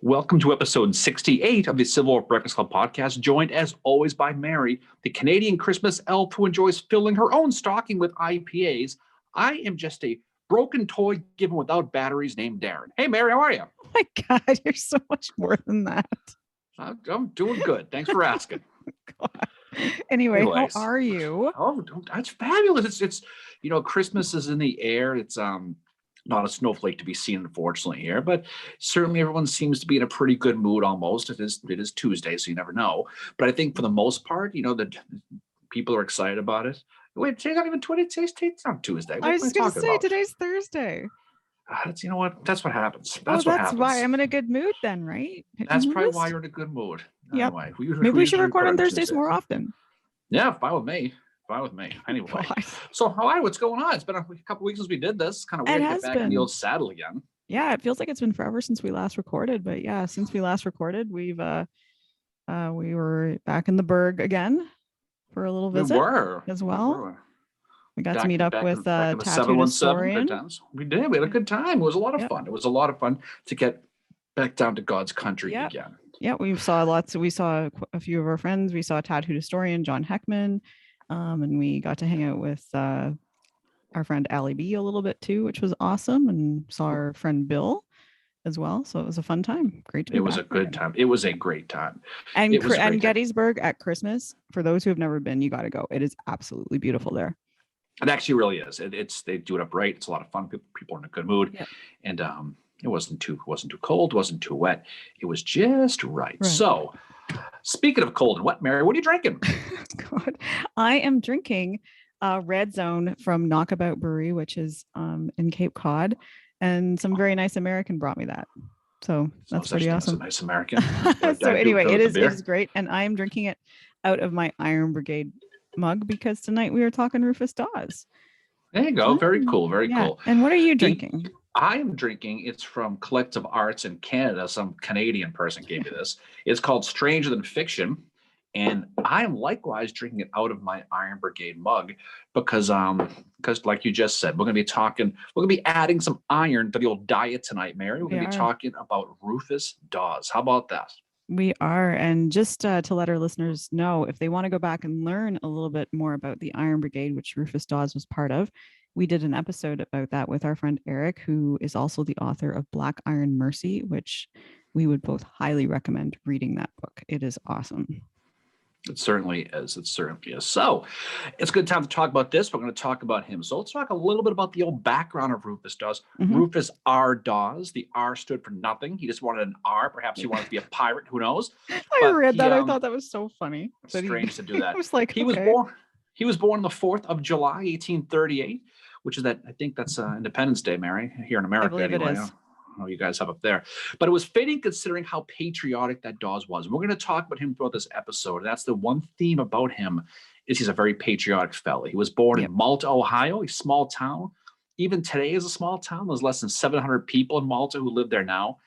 Welcome to episode 68 of the Civil War Breakfast Club podcast, joined as always by Mary, the Canadian Christmas elf who enjoys filling her own stocking with IPAs. I am just a broken toy given without batteries named Darren. Hey, Mary, how are you? Oh my God, you're so much more than that. I'm doing good. Thanks for asking. God. Anyways, how are you? Oh, that's fabulous. It's Christmas is in the air. It's not a snowflake to be seen, unfortunately, here, but certainly everyone seems to be in a pretty good mood almost. It is Tuesday, so you never know. But I think for the most part, that people are excited about it. Wait, today's not even 20. Today's not Tuesday. I was going to say today's Thursday. That's That's what happens. That's why I'm in a good mood then, right? That's probably why you're in a good mood. Yep. Anyway, maybe we should record on Thursdays more often. Yeah, fine with me. Anyway, so what's going on? It's been a couple weeks since we did this. It's kind of weird to get back in the old saddle again. Yeah, it feels like it's been forever since we last recorded. But yeah, since we last recorded, we were back in the Berg again for a little visit. We were as well. We got to meet up with Tattoo Historian. We did. We had a good time. It was a lot of fun. It was a lot of fun to get back down to God's country again. Yeah, we saw lots. We saw a few of our friends. We saw Tattoo Historian John Heckman. And we got to hang out with our friend Allie B a little bit too, which was awesome, and saw our friend Bill as well. So it was a fun time. Great to be back. It was a good time. It was a great time. And Gettysburg at Christmas, for those who have never been, you got to go. It is absolutely beautiful there. It actually really is. They do it up right. It's a lot of fun. People are in a good mood, and it wasn't too cold, wasn't too wet. It was just right. So. Speaking of cold and wet, Mary, what are you drinking? God, I am drinking Red Zone from Knockabout Brewery, which is in Cape Cod, and some very nice American brought me that. So that's pretty awesome. Nice American. So anyway, it is great, and I am drinking it out of my Iron Brigade mug because tonight we are talking Rufus Dawes. There you go. Very cool. Very cool. And what are you drinking? I am drinking, it's from Collective Arts in Canada. Some Canadian person gave me this. It's called Stranger Than Fiction. And I am likewise drinking it out of my Iron Brigade mug because like you just said, we're going to be adding some iron to the old diet tonight, Mary. We're going to be talking about Rufus Dawes. How about that? We are. And just to let our listeners know, if they want to go back and learn a little bit more about the Iron Brigade, which Rufus Dawes was part of, we did an episode about that with our friend Eric, who is also the author of Black Iron Mercy, which we would both highly recommend reading that book. It is awesome. It certainly is. So it's a good time to talk about this. We're going to talk about him. So let's talk a little bit about the old background of Rufus Dawes. Mm-hmm. Rufus R. Dawes. The R stood for nothing. He just wanted an R. Perhaps he wanted to be a pirate. Who knows? I read that. I thought that was so funny. Strange to do that. I was like, He was born the 4th of July, 1838. Which is I think that's Independence Day, Mary, here in America. I believe anyway. It is. I know you guys have up there. But it was fitting considering how patriotic that Dawes was. And we're going to talk about him throughout this episode. And that's the one theme about him is he's a very patriotic fella. He was born in Malta, Ohio, a small town. Even today is a small town. There's less than 700 people in Malta who live there now.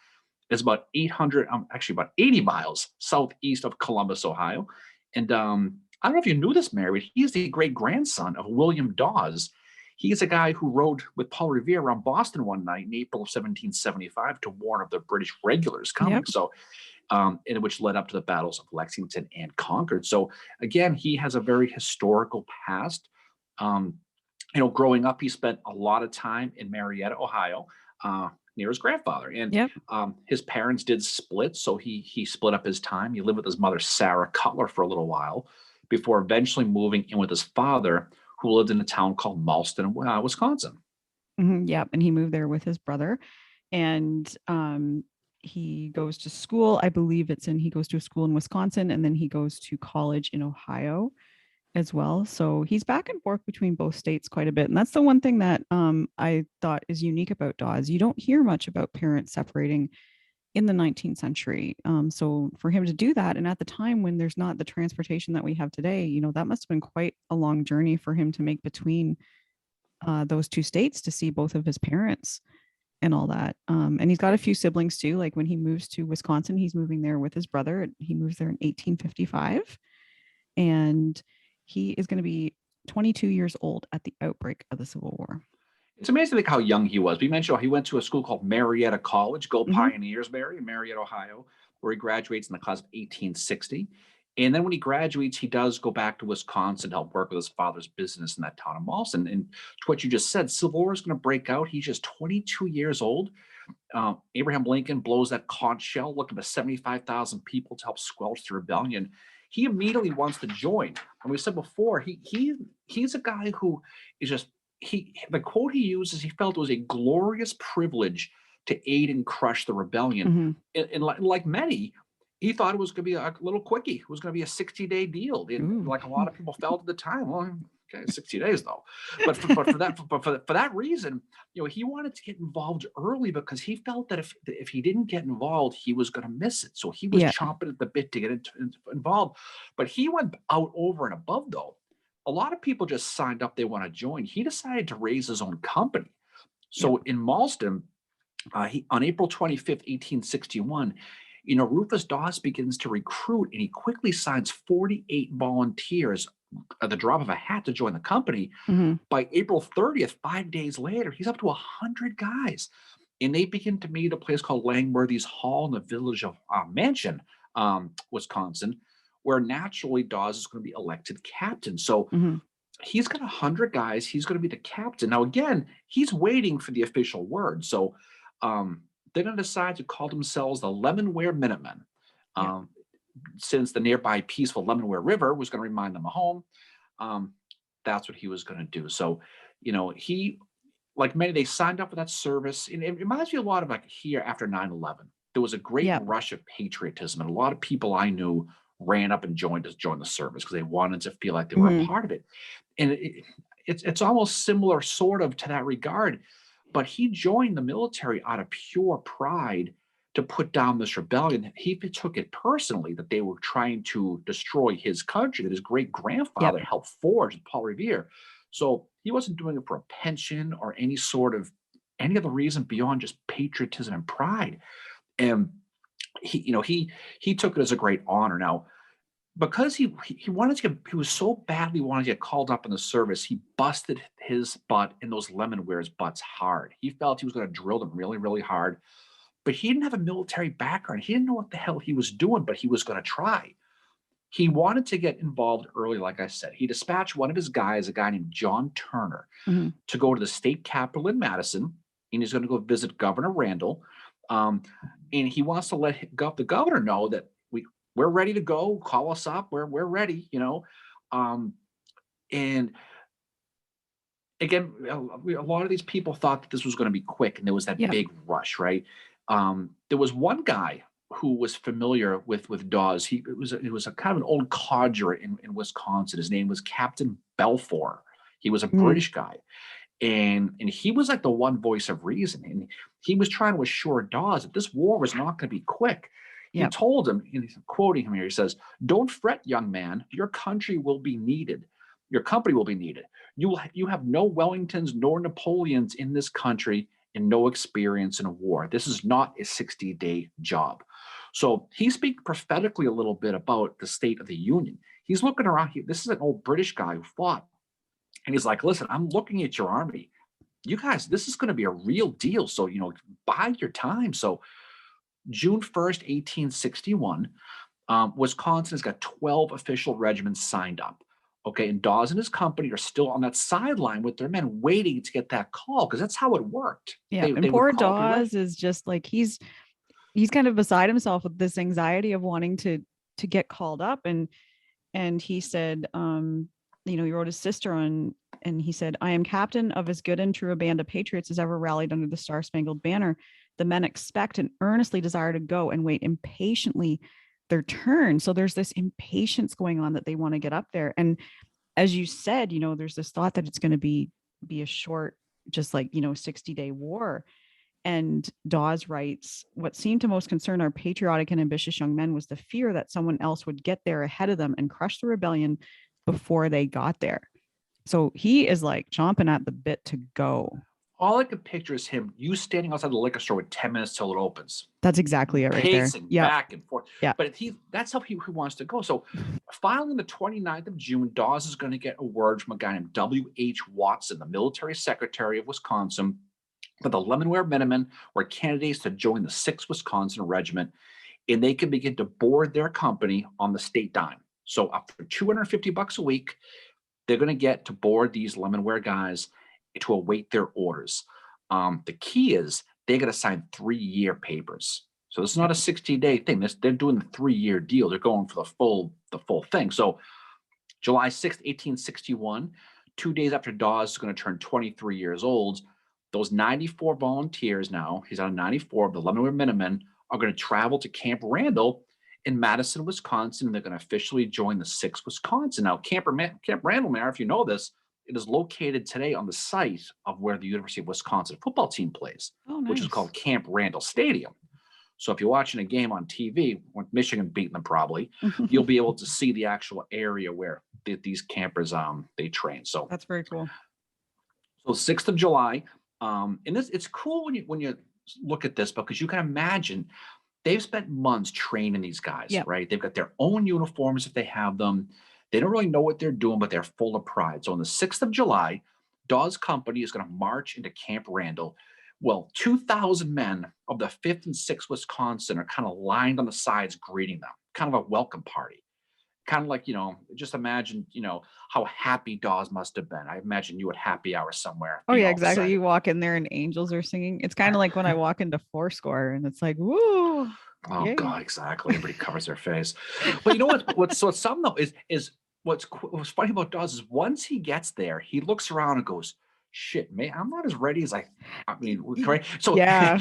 It's about 80 miles southeast of Columbus, Ohio. And I don't know if you knew this, Mary, but he's the great-grandson of William Dawes. He's a guy who rode with Paul Revere around Boston one night in April of 1775 to warn of the British regulars coming. Yep. So, in which led up to the battles of Lexington and Concord. So, again, he has a very historical past. Growing up, he spent a lot of time in Marietta, Ohio, near his grandfather. And his parents did split, so he split up his time. He lived with his mother, Sarah Cutler, for a little while before eventually moving in with his father, who lived in a town called Malston, Wisconsin. Mm-hmm, and he moved there with his brother. And he goes to school. I believe he goes to a school in Wisconsin, and then he goes to college in Ohio as well. So he's back and forth between both states quite a bit. And that's the one thing that I thought is unique about Dawes. You don't hear much about parents separating in the 19th century. So for him to do that, and at the time when there's not the transportation that we have today, that must have been quite a long journey for him to make between those two states to see both of his parents and all that. And he's got a few siblings too. Like when he moves to Wisconsin, he's moving there with his brother. He moves there in 1855. And he is going to be 22 years old at the outbreak of the Civil War. It's amazing like how young he was. We mentioned he went to a school called Marietta College. Go Mhm. Pioneers, Mary, in Marietta, Ohio, where he graduates in the class of 1860. And then when he graduates, he does go back to Wisconsin to help work with his father's business in that town of Malson. And to what you just said, Civil War is going to break out. He's just 22 years old. Abraham Lincoln blows that conch shell, looking for 75,000 people to help squelch the rebellion. He immediately wants to join. And we said before, he's a guy who is just the quote he uses, he felt it was a glorious privilege to aid and crush the rebellion. Mhm. And like many, he thought it was going to be a little quickie. It was going to be a 60-day deal. And Ooh. like a lot of people felt at the time. Well, okay, 60 days though. But for that reason, he wanted to get involved early because he felt that if he didn't get involved, he was going to miss it. So he was Yeah. chomping at the bit to get involved. But he went out over and above though. A lot of people just signed up, they want to join. He decided to raise his own company. So in Malston, on April 25th, 1861, Rufus Dawes begins to recruit and he quickly signs 48 volunteers at the drop of a hat to join the company. Mhm. By April 30th, 5 days later, he's up to 100 guys. And they begin to meet at a place called Langworthy's Hall in the village of Mansion, Wisconsin, where naturally Dawes is going to be elected captain. So Mhm. he's got 100 guys. He's going to be the captain. Now, again, he's waiting for the official word. So they're going to decide to call themselves the Lemonweir Minutemen. Yeah. Since the nearby peaceful Lemonweir River was going to remind them of home, that's what he was going to do. So, he, like many, they signed up for that service. And it reminds me a lot of like here after 9/11. There was a great Yeah. rush of patriotism. And a lot of people I knew ran up and joined the service because they wanted to feel like they were a Mhm. part of it. And it's almost similar sort of to that regard. But he joined the military out of pure pride to put down this rebellion. He took it personally that they were trying to destroy his country that his great grandfather Yep. helped forge with Paul Revere. So he wasn't doing it for a pension or any other reason beyond just patriotism and pride. And he took it as a great honor. Now, because he wanted to he was so badly wanted to get called up in the service, he busted his butt in those Lemonweir's butts hard. He felt he was going to drill them really, really hard, but he didn't have a military background. He didn't know what the hell he was doing, but he was going to try. He wanted to get involved early, like I said. He dispatched one of his guys, a guy named John Turner, Mhm. to go to the state capitol in Madison, and he's going to go visit Governor Randall. And he wants to let the governor know that we're ready to go. Call us up. We're ready. And again, a lot of these people thought that this was going to be quick, and there was that Yep. big rush, right? There was one guy who was familiar with Dawes. It was a kind of an old codger in Wisconsin. His name was Captain Belfour. He was a Mhm. British guy, and he was like the one voice of reason, and he was trying to assure Dawes that this war was not going to be quick. He Yep. told him, and he's quoting him here, he says, "Don't fret, young man. Your country will be needed. Your company will be needed. You have no Wellingtons nor Napoleons in this country and no experience in a war. This is not a 60-day job." So he speaks prophetically a little bit about the state of the Union. He's looking around here. This is an old British guy who fought. And he's like, listen, I'm looking at your army. You guys, this is going to be a real deal. So, bide your time. So June 1st, 1861, Wisconsin has got 12 official regiments signed up. Okay. And Dawes and his company are still on that sideline with their men waiting to get that call because that's how it worked. Yeah. They And would poor call up, "You're ready." Dawes is just like he's kind of beside himself with this anxiety of wanting to get called up. And he said, he wrote his sister on, and he said, "I am captain of as good and true a band of patriots as ever rallied under the Star-Spangled Banner. The men expect and earnestly desire to go and wait impatiently their turn." So there's this impatience going on that they want to get up there. And as you said, there's this thought that it's going to be a short, just like, 60-day war. And Dawes writes, "What seemed to most concern our patriotic and ambitious young men was the fear that someone else would get there ahead of them and crush the rebellion before they got there." So he is like chomping at the bit to go. All I could picture is you standing outside the liquor store with 10 minutes till it opens, That's exactly it right there. pacing Yeah. back and forth. Yeah. But that's how he wants to go. So finally, the 29th of June, Dawes is going to get a word from a guy named W.H. Watson, the military secretary of Wisconsin, that the Lemonweir Minutemen were candidates to join the 6th Wisconsin Regiment, and they can begin to board their company on the state dime. So for $250 a week, they're going to get to board these Lemonweir guys to await their orders. The key is they got to sign 3-year papers. So this is not a 60-day thing. They're doing the 3-year deal. They're going for the full thing. So July 6th, 1861, 2 days after Dawes is going to turn 23 years old, those 94 volunteers now, he's on 94 of the Lemonweir Minutemen, are going to travel to Camp Randall in Madison, Wisconsin. They're going to officially join the 6th Wisconsin. Now, Camp Randall, Mayor, if you know this, it is located today on the site of where the University of Wisconsin football team plays, which is called Camp Randall Stadium. So if you're watching a game on TV, with Michigan beating them probably, you'll be able to see the actual area where these campers they train. So that's very cool. So 6th of July, and it's cool when you look at this, because you can imagine they've spent months training these guys, right? They've got their own uniforms if they have them. They don't really know what they're doing, but they're full of pride. So on the 6th of July, Dawes' company is going to march into Camp Randall. Well, 2,000 men of the 5th and 6th Wisconsin are kind of lined on the sides greeting them, kind of a welcome party. Kind of like, just imagine, how happy Dawes must have been. I imagine you at happy hour somewhere. Oh, yeah, exactly. You walk in there and angels are singing. It's kind of like when I walk into Foursquare and it's like, woo. Oh, yay. God, exactly. Everybody covers their face. But you know what's something though is what's funny about Dawes is once he gets there, he looks around and goes, shit, man, I'm not as ready as I mean, right? So yeah.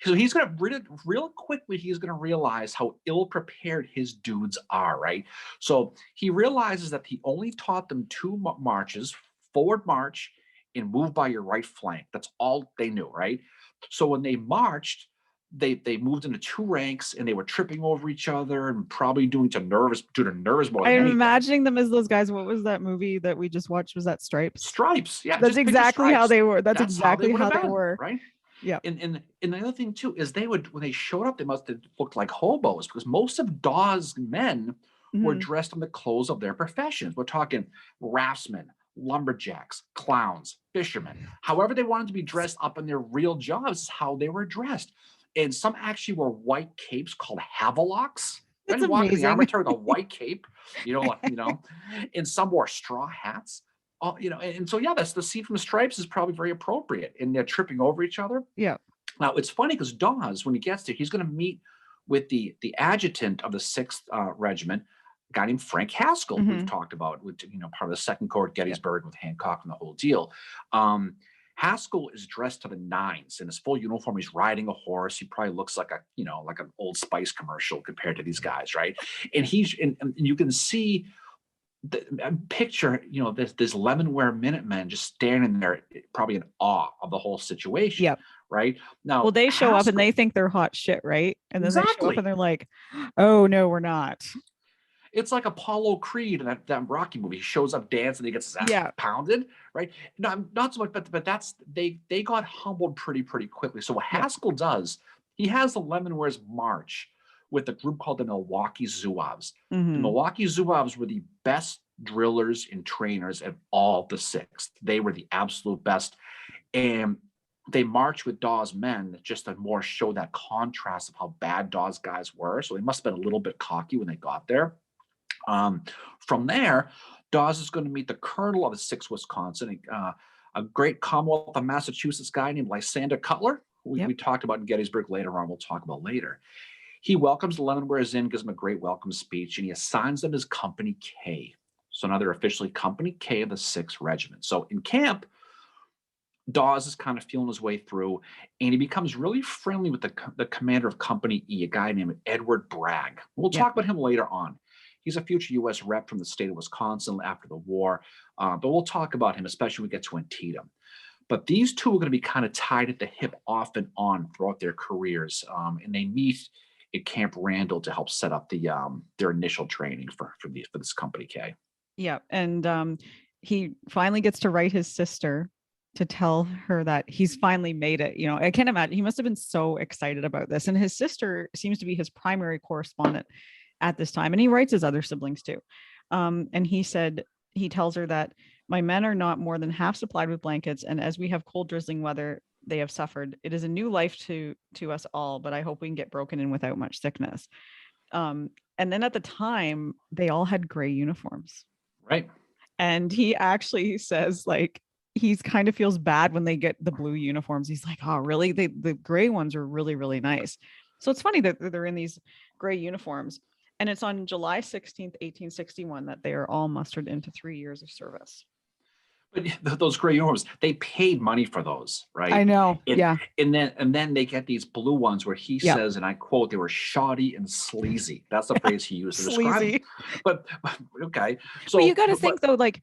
So he's going to real quickly, he's going to realize how ill-prepared his dudes are, right? So he realizes that he only taught them 2 marches, forward march and move by your right flank. That's all they knew, right? So when they marched, they moved into 2 ranks and they were tripping over each other and probably due to nerves more than I'm anything. imagining them as those guys. What was that movie that we just watched? Was that Stripes? Stripes, yeah. That's exactly how they were. That's exactly how they been, were. Right? Yeah. And the other thing too is when they showed up, they must have looked like hobos, because most of Dawes' men were dressed in the clothes of their professions. We're talking raftsmen, lumberjacks, clowns, fishermen. However they wanted to be dressed up in their real jobs is how they were dressed. And some actually wore white capes called havelocks. That's amazing. Walking the armature with a white cape, and some wore straw hats. And so that's the scene from Stripes is probably very appropriate, and they're tripping over each other. Yeah. Now it's funny because Dawes, when he gets there, he's going to meet with the adjutant of the 6th Regiment, a guy named Frank Haskell, who we've talked about, with part of the 2nd Corps at Gettysburg with Hancock and the whole deal. Haskell is dressed to the nines in his full uniform. He's riding a horse. He probably looks like like an Old Spice commercial compared to these guys, right? And and you can see picture, this Lemonweir Minutemen just standing there, probably in awe of the whole situation. Yep. Right now, well, they show up and they think they're hot shit, right? And then they show up and they're like, "Oh no, we're not." It's like Apollo Creed in that Rocky movie. He shows up dancing, he gets his ass pounded, right? No, not so much, but that's they got humbled pretty quickly. So what Haskell does, he has the Lemonweir's march with a group called the Milwaukee Zouaves. The Milwaukee Zouaves were the best drillers and trainers of all the 6th. They were the absolute best. And they marched with Dawes' men just to more show that contrast of how bad Dawes' guys were. So they must have been a little bit cocky when they got there. From there, Dawes is going to meet the colonel of the 6th Wisconsin, a great Commonwealth of Massachusetts guy named Lysander Cutler, who we talked about in Gettysburg later on. We'll talk about later. He welcomes the Lemonweirs in, gives them a great welcome speech, and he assigns them as Company K. So now they're officially Company K of the 6th Regiment. So in camp, Dawes is kind of feeling his way through, and he becomes really friendly with the commander of Company E, a guy named Edward Bragg. We'll talk about him later on. He's a future U.S. rep from the state of Wisconsin after the war, but we'll talk about him, especially when we get to Antietam. But these two are going to be kind of tied at the hip off and on throughout their careers, and they meet at Camp Randall to help set up their initial training for this Company K. Yeah, and he finally gets to write his sister to tell her that he's finally made it. I can't imagine. He must have been so excited about this. And his sister seems to be his primary correspondent at this time. And he writes his other siblings too. And he tells her that my men are not more than half supplied with blankets. And as we have cold, drizzling weather, they have suffered. It is a new life to us all, but I hope we can get broken in without much sickness. And then at the time, they all had gray uniforms. Right. And he actually says, like, he kind of feels bad when they get the blue uniforms. He's like, oh, really? The gray ones are really, really nice. So it's funny that they're in these gray uniforms. And it's on July 16th, 1861, that they are all mustered into 3 years of service. But those gray uniforms, they paid money for those, right? I know. Yeah. And then they get these blue ones where he says, and I quote, they were shoddy and sleazy. That's the phrase he used to describe them. But okay. So but you got to think though, like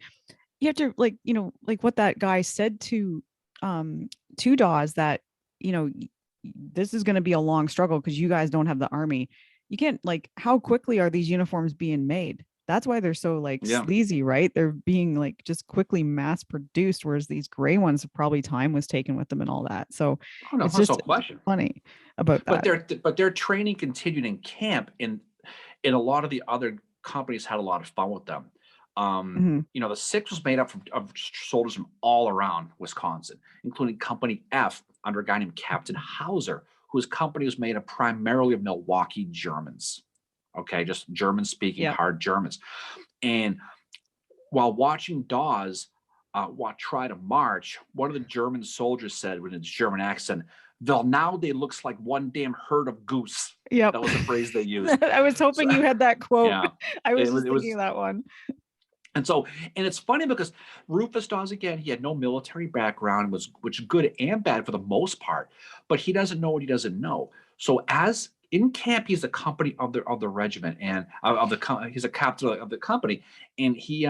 you have to like what that guy said to Dawes, that, this is going to be a long struggle because you guys don't have the army. You can't, like, how quickly are these uniforms being made? That's why they're so sleazy, right? They're being like just quickly mass produced, whereas these gray ones probably time was taken with them and all that. So it's just funny about that. But their training continued in camp, and a lot of the other companies had a lot of fun with them. The 6th was made up of soldiers from all around Wisconsin, including Company F under a guy named Captain Hauser, whose company was made up primarily of Milwaukee Germans. Okay, just German-speaking hard Germans. And while watching Dawes try to march, one of the German soldiers said with his German accent, "Well, now they looks like one damn herd of goose." Yep. That was the phrase they used. I was hoping you had that quote. Yeah, I was thinking of that one. And it's funny because Rufus Dawes, again, he had no military background, which is good and bad for the most part, but he doesn't know what he doesn't know. So as in camp, he's a company of the regiment, and he's a captain of the company, and he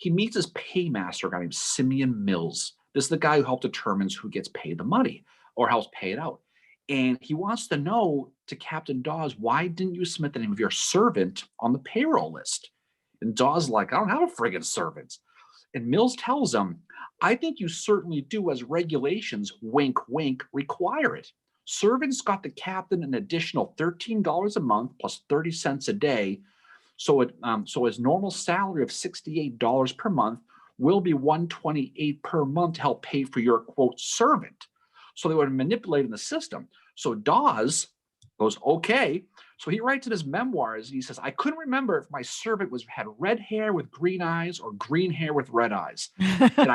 meets his paymaster, a guy named Simeon Mills. This is the guy who helped determines who gets paid the money or helps pay it out. And he wants to know to Captain Dawes, why didn't you submit the name of your servant on the payroll list? And Dawes is like, I don't have a friggin' servant. And Mills tells him, I think you certainly do, as regulations, wink, wink, require it. Servants got the captain an additional $13 a month plus 30 cents a day. So his normal salary of $68 per month will be $128 per month to help pay for your, quote, servant. So they were manipulating the system. So Dawes goes, okay. So he writes in his memoirs, and he says, I couldn't remember if my servant had red hair with green eyes or green hair with red eyes. And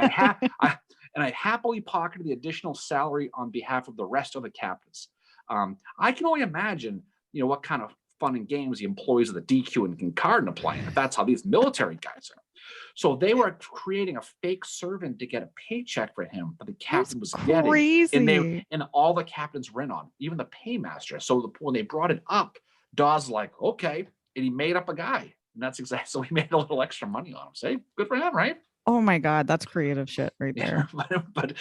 I happily pocketed the additional salary on behalf of the rest of the captains. I can only imagine, what kind of fun and games the employees of the DQ and Kincardine are playing, if that's how these military guys are. So they were creating a fake servant to get a paycheck for him, but the captain was getting, and all the captains were in on, even the paymaster. So when they brought it up, Dawes was like, okay, and he made up a guy, and that's exactly, so he made a little extra money on him. Say, good for him, right? Oh my God, that's creative shit right there. but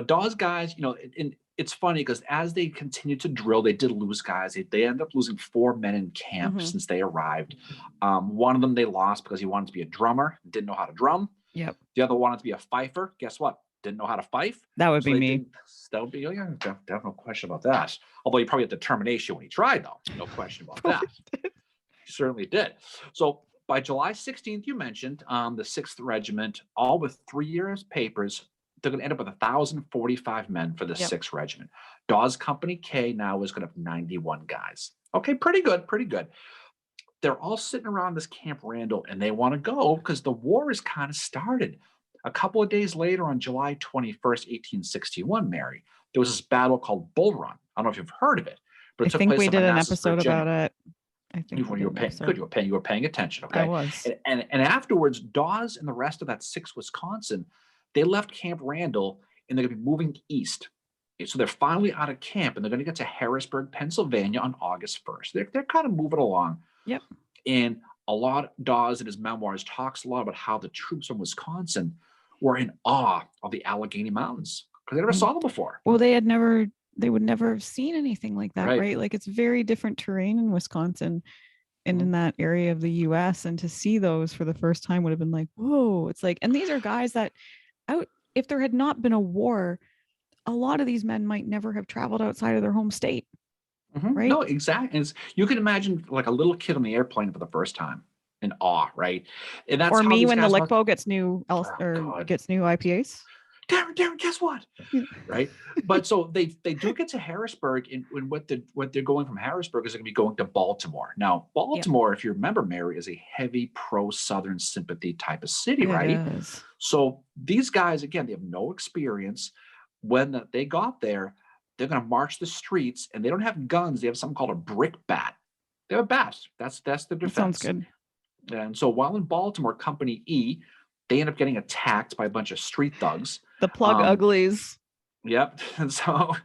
Dawes guys, and it's funny because as they continued to drill, they did lose guys. They ended up losing 4 men in camp since they arrived. One of them they lost because he wanted to be a drummer, didn't know how to drum. Yep. The other wanted to be a fifer. Guess what? Didn't know how to fife. That would be me. That would be, no question about that. Although he probably had determination when he tried, though. No question about that. He certainly did. So by July 16th, you mentioned the 6th Regiment, all with 3 years papers, they're going to end up with 1,045 men for the 6th Regiment. Dawes Company K now is going to have 91 guys. Okay, pretty good. They're all sitting around this Camp Randall, and they want to go because the war is kind of started. A couple of days later, on July 21st, 1861, Mary, there was this battle called Bull Run. I don't know if you've heard of it, but it took place. We did an episode about it. I think you were paying attention. Okay, I was. And afterwards, Dawes and the rest of that 6th Wisconsin, they left Camp Randall, and they're going to be moving east. So they're finally out of camp, and they're going to get to Harrisburg, Pennsylvania on August 1st. They're kind of moving along. Yep. And Dawes in his memoirs talks a lot about how the troops from Wisconsin were in awe of the Allegheny Mountains because they never saw them before. Well, they would never have seen anything like that, right? Like, it's very different terrain in Wisconsin and in that area of the US. And to see those for the first time would have been like, whoa, it's like, and these are guys that if there had not been a war, a lot of these men might never have traveled outside of their home state. Right. No, exactly. You can imagine like a little kid on the airplane for the first time in awe, right? And that's Or how me these when the guys are. Lickbo gets new Oh, God. gets new IPAs. Darren, guess what? Right. But so they do get to Harrisburg, and what they're going from Harrisburg is going to be going to Baltimore. Now, Baltimore, if you remember, Mary, is a heavy pro-Southern sympathy type of city, right? It is. So these guys, again, they have no experience. When they got there, they're going to march the streets, and they don't have guns. They have something called a brick bat. They have a bat. That's their defense. That sounds good. And so while in Baltimore, Company E, they end up getting attacked by a bunch of street thugs. The plug uglies. Yep. And so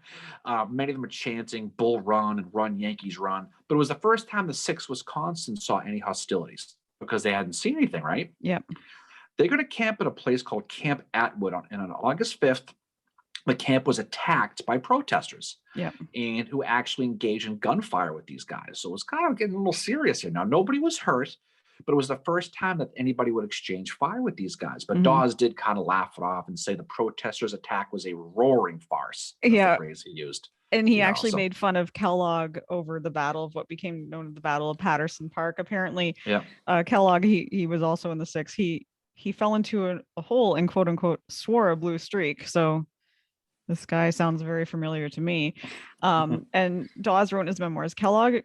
many of them are chanting "Bull Run" and "Run Yankees Run." But it was the first time the 6th Wisconsin saw any hostilities because they hadn't seen anything, right? Yep. They're going to camp at a place called Camp Atwood, and on August 5th, the camp was attacked by protesters. Yep. And who actually engaged in gunfire with these guys. So it was kind of getting a little serious here. Now, nobody was hurt, but it was the first time that anybody would exchange fire with these guys. But Dawes did kind of laugh it off and say the protesters' attack was a roaring farce. That's the phrase he used. And he actually made fun of Kellogg over the battle of what became known as the Battle of Patterson Park. Apparently, Kellogg, he was also in the 6th. He fell into a hole and quote unquote swore a blue streak. So this guy sounds very familiar to me. And Dawes wrote in his memoirs, Kellogg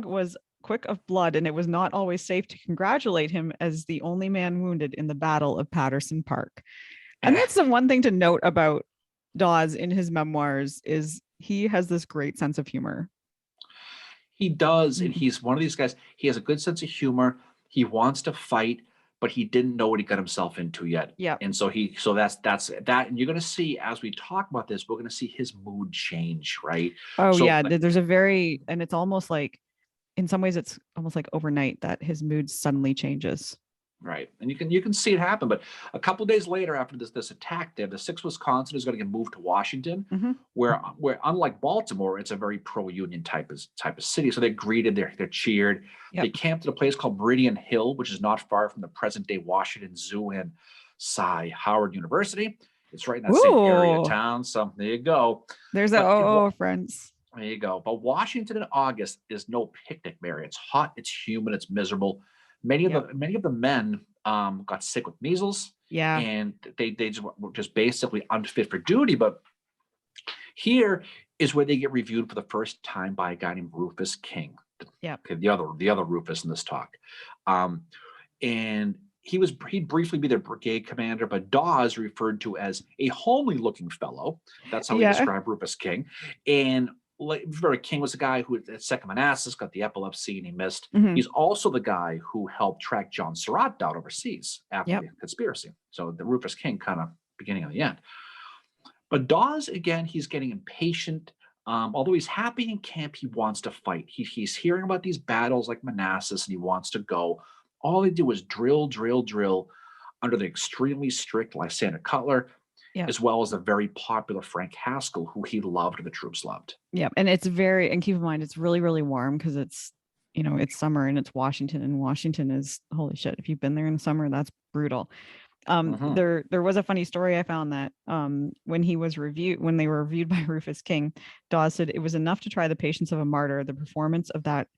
was quick of blood, and it was not always safe to congratulate him as the only man wounded in the Battle of Patterson Park. And that's the one thing to note about Dawes in his memoirs is he has this great sense of humor. He does. And he's one of these guys. He has a good sense of humor. He wants to fight, but he didn't know what he got himself into yet. Yeah. And so that's that. And you're going to see, as we talk about this, we're going to see his mood change, right? Oh, yeah. There's and it's almost like, in some ways, it's almost like overnight that his mood suddenly changes. Right. And you can see it happen. But a couple of days later, after this attack there, the 6th Wisconsin is going to get moved to Washington, where unlike Baltimore, it's a very pro-union type of city. So they're greeted, they're cheered. Yep. They camped at a place called Meridian Hill, which is not far from the present-day Washington Zoo and Howard University. It's right in that same area of town. So there you go. There's friends. There you go. But Washington in August is no picnic, Mary. It's hot, it's humid, it's miserable. Many of the men got sick with measles. Yeah. And they were just basically unfit for duty. But here is where they get reviewed for the first time by a guy named Rufus King. Yeah. The other Rufus in this talk. And he'd briefly be their brigade commander, but Dawes referred to as a homely looking fellow. That's how he described Rufus King. And King was the guy who at Second Manassas got the epilepsy and he missed. He's also the guy who helped track John Surratt down overseas after the conspiracy. So the Rufus King kind of beginning of the end. But Dawes, again, he's getting impatient. Although he's happy in camp, he wants to fight. He's hearing about these battles like Manassas and he wants to go. All they do is drill under the extremely strict Lysander Cutler, as well as the very popular Frank Haskell, who he loved and the troops loved. Yeah. And and keep in mind, it's really, really warm because it's summer and it's Washington, and Washington is, holy shit. If you've been there in the summer, that's brutal. There was a funny story I found that when they were reviewed by Rufus King, Dawes said it was enough to try the patience of a martyr, the performance of that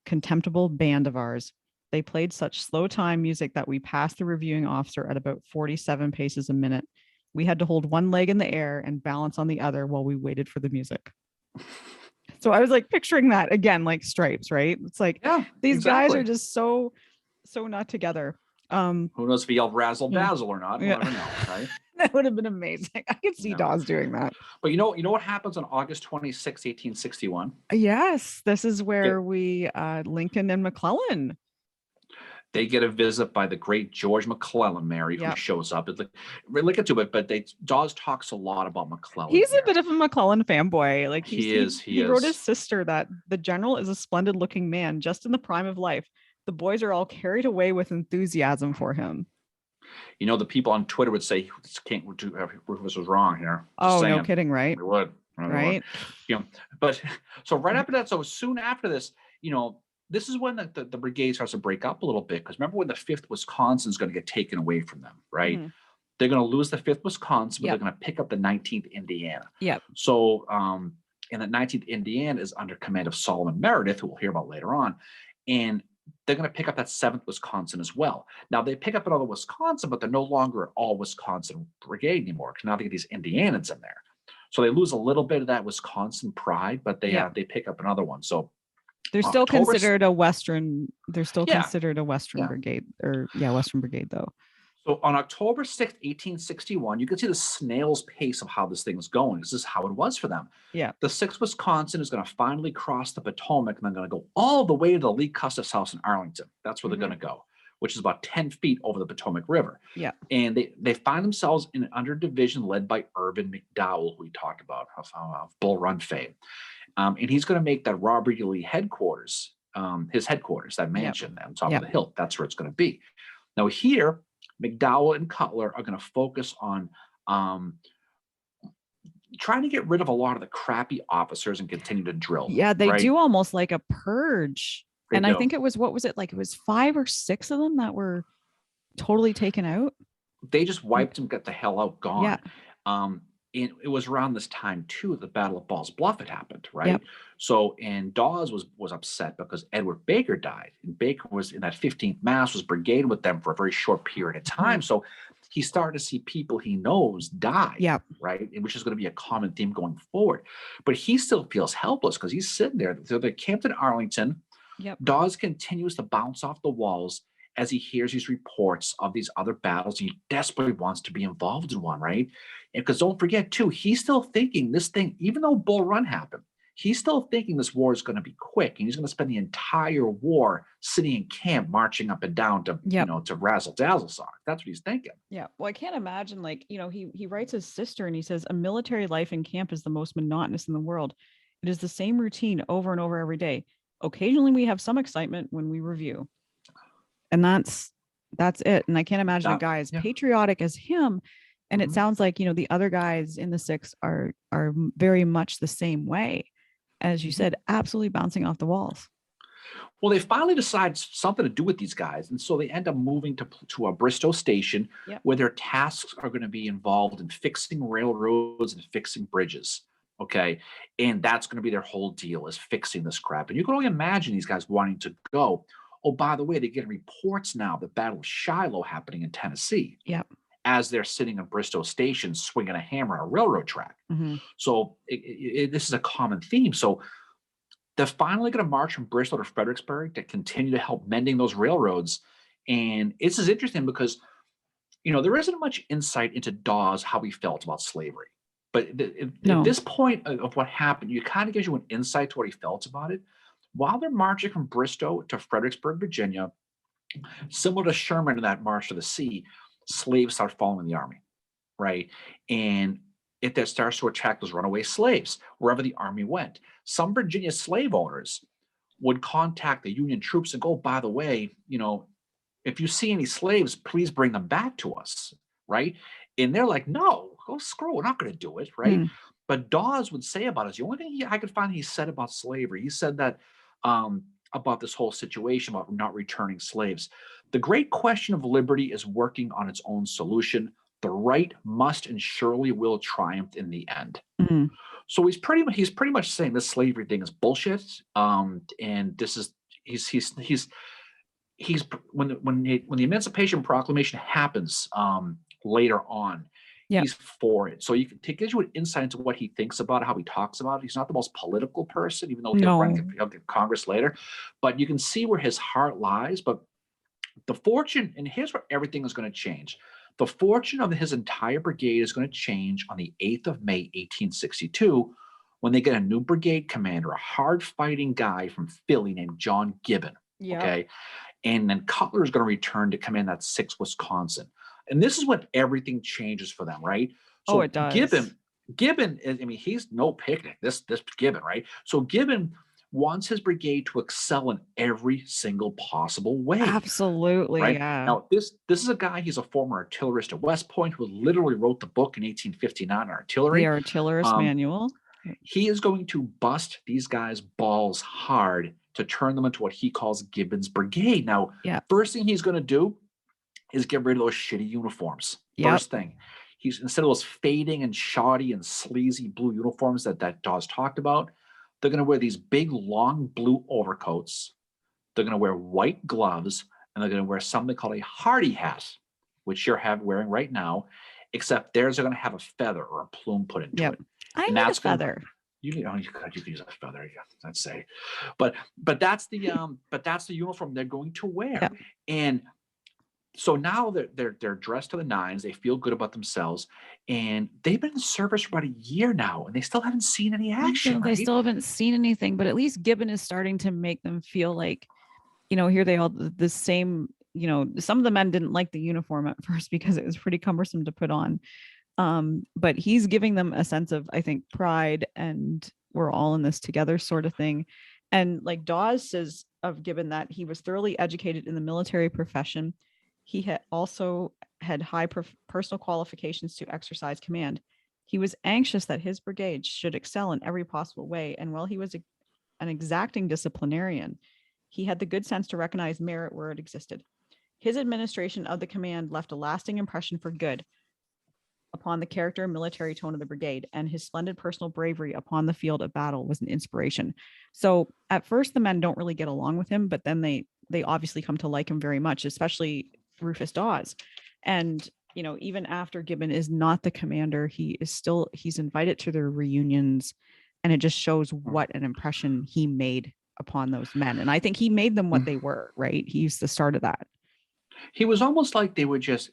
contemptible band of ours. They played such slow time music that we passed the reviewing officer at about 47 paces a minute. We had to hold one leg in the air and balance on the other while we waited for the music. So I was like picturing that again, like Stripes, right? It's like these guys are just so not together. Who knows if he yelled razzle dazzle or not? We'll never know, right? That would have been amazing. I could see Dawes doing that. But you know what happens on August 26, 1861? Yes, this is where Lincoln and McClellan. They get a visit by the great George McClellan, Mary, who shows up. Look into it, but Dawes talks a lot about McClellan. He's a bit of a McClellan fanboy. Like he wrote his sister that the general is a splendid looking man, just in the prime of life. The boys are all carried away with enthusiasm for him. The people on Twitter would say Rufus was wrong here. Oh, no kidding, right? They would. Right. But so right after that, so soon after this, this is when the brigade starts to break up a little bit, because remember when the 5th Wisconsin is going to get taken away from them, right? They're going to lose the 5th Wisconsin, but Yep. they're going to pick up the 19th Indiana. Yep. So, and the 19th Indiana is under command of Solomon Meredith, who we'll hear about later on. And they're going to pick up that 7th Wisconsin as well. Now, they pick up another Wisconsin, but they're no longer an all-Wisconsin brigade anymore, because now they get these Indianans in there. So they lose a little bit of that Wisconsin pride, but they pick up another one. So they're still October- considered a Western. They're still Yeah. considered a Western Yeah. brigade, or Western Brigade though. So on October 6th, 1861, you can see the snail's pace of how this thing is going. This is how it was for them. Yeah. The 6th Wisconsin is going to finally cross the Potomac, and they're going to go all the way to the Lee Custis House in Arlington. That's where they're going to go, which is about 10 feet over the Potomac River. Yeah. And they find themselves in an under division led by Irvin McDowell, who we talked about, of Bull Run fame. And he's going to make that Robert E. Lee headquarters, his headquarters, that mansion on top of the hill. That's where it's going to be. Now here, McDowell and Cutler are going to focus on trying to get rid of a lot of the crappy officers and continue to drill. Yeah, they right? do almost like a purge. They and do. I think it was, what was it like? It was 5 or 6 of them that were totally taken out. They just wiped them, got the hell out, gone. Yeah. And it was around this time too, the Battle of Ball's Bluff had happened, right? Yep. So, and Dawes was upset because Edward Baker died, and Baker was in that 15th Mass, was brigading with them for a very short period of time. So he started to see people he knows die, right? And which is going to be a common theme going forward. But he still feels helpless because he's sitting there. So they're camped in Arlington. Yep. Dawes continues to bounce off the walls as he hears these reports of these other battles. He desperately wants to be involved in one, right? And because don't forget too, he's still thinking this thing, even though Bull Run happened, he's still thinking this war is going to be quick, and he's going to spend the entire war sitting in camp, marching up and down to, to razzle dazzle song. That's what he's thinking. Yeah. Well, I can't imagine, like, he writes his sister and he says, a military life in camp is the most monotonous in the world. It is the same routine over and over every day. Occasionally we have some excitement when we review. And that's it. And I can't imagine a guy as patriotic as him. And it sounds like, the other guys in the 6 are very much the same way. As you said, absolutely bouncing off the walls. Well, they finally decide something to do with these guys. And so they end up moving to a Bristow station where their tasks are going to be involved in fixing railroads and fixing bridges. Okay. And that's going to be their whole deal, is fixing this crap. And you can only imagine these guys wanting to go. Oh, by the way, they get reports now, the Battle of Shiloh happening in Tennessee. Yep. As they're sitting in Bristow Station swinging a hammer on a railroad track. So this is a common theme. So they're finally going to march from Bristol to Fredericksburg to continue to help mending those railroads. And this is interesting because, there isn't much insight into Dawes, how he felt about slavery. But at this point of what happened, it kind of gives you an insight to what he felt about it. While they're marching from Bristow to Fredericksburg, Virginia, similar to Sherman in that March to the Sea, slaves start following the army, right? And it starts to attract those runaway slaves wherever the army went. Some Virginia slave owners would contact the Union troops and go, by the way, if you see any slaves, please bring them back to us, right? And they're like, no, go screw, we're not going to do it, right? But Dawes would say about it, the only thing I could find he said about slavery, he said that about this whole situation about not returning slaves. The great question of liberty is working on its own solution. The right must and surely will triumph in the end. So he's pretty much saying this slavery thing is bullshit. And this is he's when the Emancipation Proclamation happens later on. He's for it. So it gives you an insight into what he thinks about it, how he talks about it. He's not the most political person, even though he'll run for Congress later. But you can see where his heart lies. But the fortune, and here's where everything is going to change. The fortune of his entire brigade is going to change on the 8th of May, 1862, when they get a new brigade commander, a hard-fighting guy from Philly named John Gibbon. Okay. And then Cutler is going to return to command that 6th Wisconsin. And this is when everything changes for them, right? So it does. Gibbon is, he's no picnic, this Gibbon, right? So Gibbon wants his brigade to excel in every single possible way. Absolutely, right? yeah. Now, this is a guy, he's a former artillerist at West Point who literally wrote the book in 1859 on artillery. The Artillerist Manual. He is going to bust these guys' balls hard to turn them into what he calls Gibbon's brigade. Now, first thing he's going to do, is get rid of those shitty uniforms. Yep. First thing. He's instead of those fading and shoddy and sleazy blue uniforms that Dawes talked about, they're going to wear these big, long blue overcoats. They're going to wear white gloves, and they're going to wear something called a hardy hat, which you're wearing right now, except theirs are going to have a feather or a plume put into it. I And need a that's gonna, feather. you could use a feather, yeah, I'd say, but that's the uniform they're going to wear, Yep. and so now they're dressed to the nines. They feel good about themselves, and they've been in service for about a year now, and they still haven't seen any action. They still haven't seen anything, but at least Gibbon is starting to make them feel like, here they all the same. Some of the men didn't like the uniform at first because it was pretty cumbersome to put on. But he's giving them a sense of, I think, pride and we're all in this together sort of thing. And like Dawes says of Gibbon that he was thoroughly educated in the military profession. He had also had high personal qualifications to exercise command. He was anxious that his brigade should excel in every possible way. And while he was an exacting disciplinarian, he had the good sense to recognize merit where it existed. His administration of the command left a lasting impression for good upon the character and military tone of the brigade, and his splendid personal bravery upon the field of battle was an inspiration. So at first the men don't really get along with him, but then they obviously come to like him very much, especially Rufus Dawes. And even after Gibbon is not the commander, he's invited to their reunions, and it just shows what an impression he made upon those men. And I think he made them what they were, right? He's the start of that. He was almost like they would just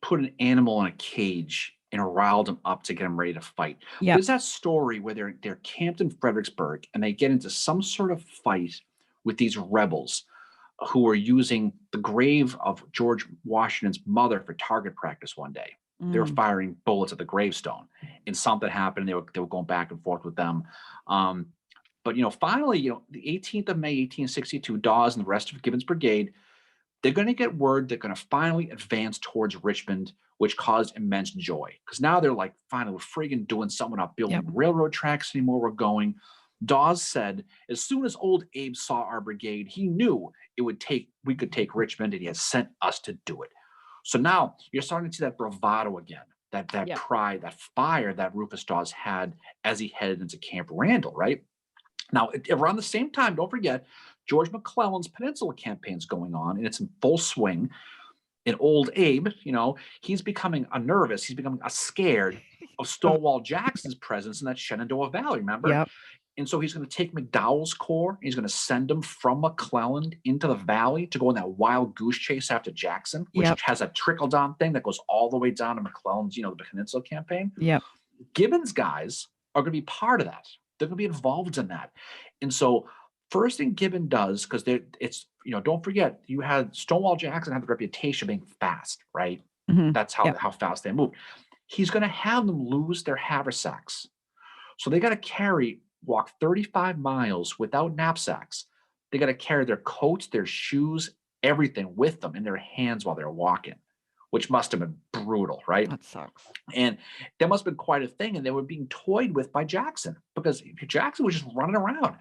put an animal in a cage and riled him up to get him ready to fight. Yep. There's that story where they're camped in Fredericksburg and they get into some sort of fight with these rebels who were using the grave of George Washington's mother for target practice one day. They were firing bullets at the gravestone, and something happened. They were going back and forth with them. But finally, the 18th of May, 1862, Dawes and the rest of Gibbon's brigade, they're going to get word they're going to finally advance towards Richmond, which caused immense joy. Because now they're like, finally, we're friggin' doing something, not building railroad tracks anymore. We're going. Dawes said, as soon as old Abe saw our brigade, he knew we could take Richmond, and he has sent us to do it. So now you're starting to see that bravado again, that pride, that fire that Rufus Dawes had as he headed into Camp Randall, right? Now, around the same time, don't forget, George McClellan's Peninsula campaign's going on, and it's in full swing. And old Abe, he's becoming he's becoming scared of Stonewall Jackson's presence in that Shenandoah Valley, remember? Yep. And so he's going to take McDowell's corps, and he's going to send them from McClellan into the valley to go on that wild goose chase after Jackson, which has a trickle-down thing that goes all the way down to McClellan's, the Peninsula campaign. Yep. Gibbon's guys are going to be part of that. They're going to be involved in that. And so first thing Gibbon does, because don't forget, you had Stonewall Jackson had the reputation of being fast, right? Mm-hmm. That's how fast they moved. He's going to have them lose their haversacks. So they got to walk 35 miles without knapsacks. They got to carry their coats, their shoes, everything with them in their hands while they're walking, which must have been brutal, right? That sucks. And that must have been quite a thing. And they were being toyed with by Jackson because Jackson was just running around.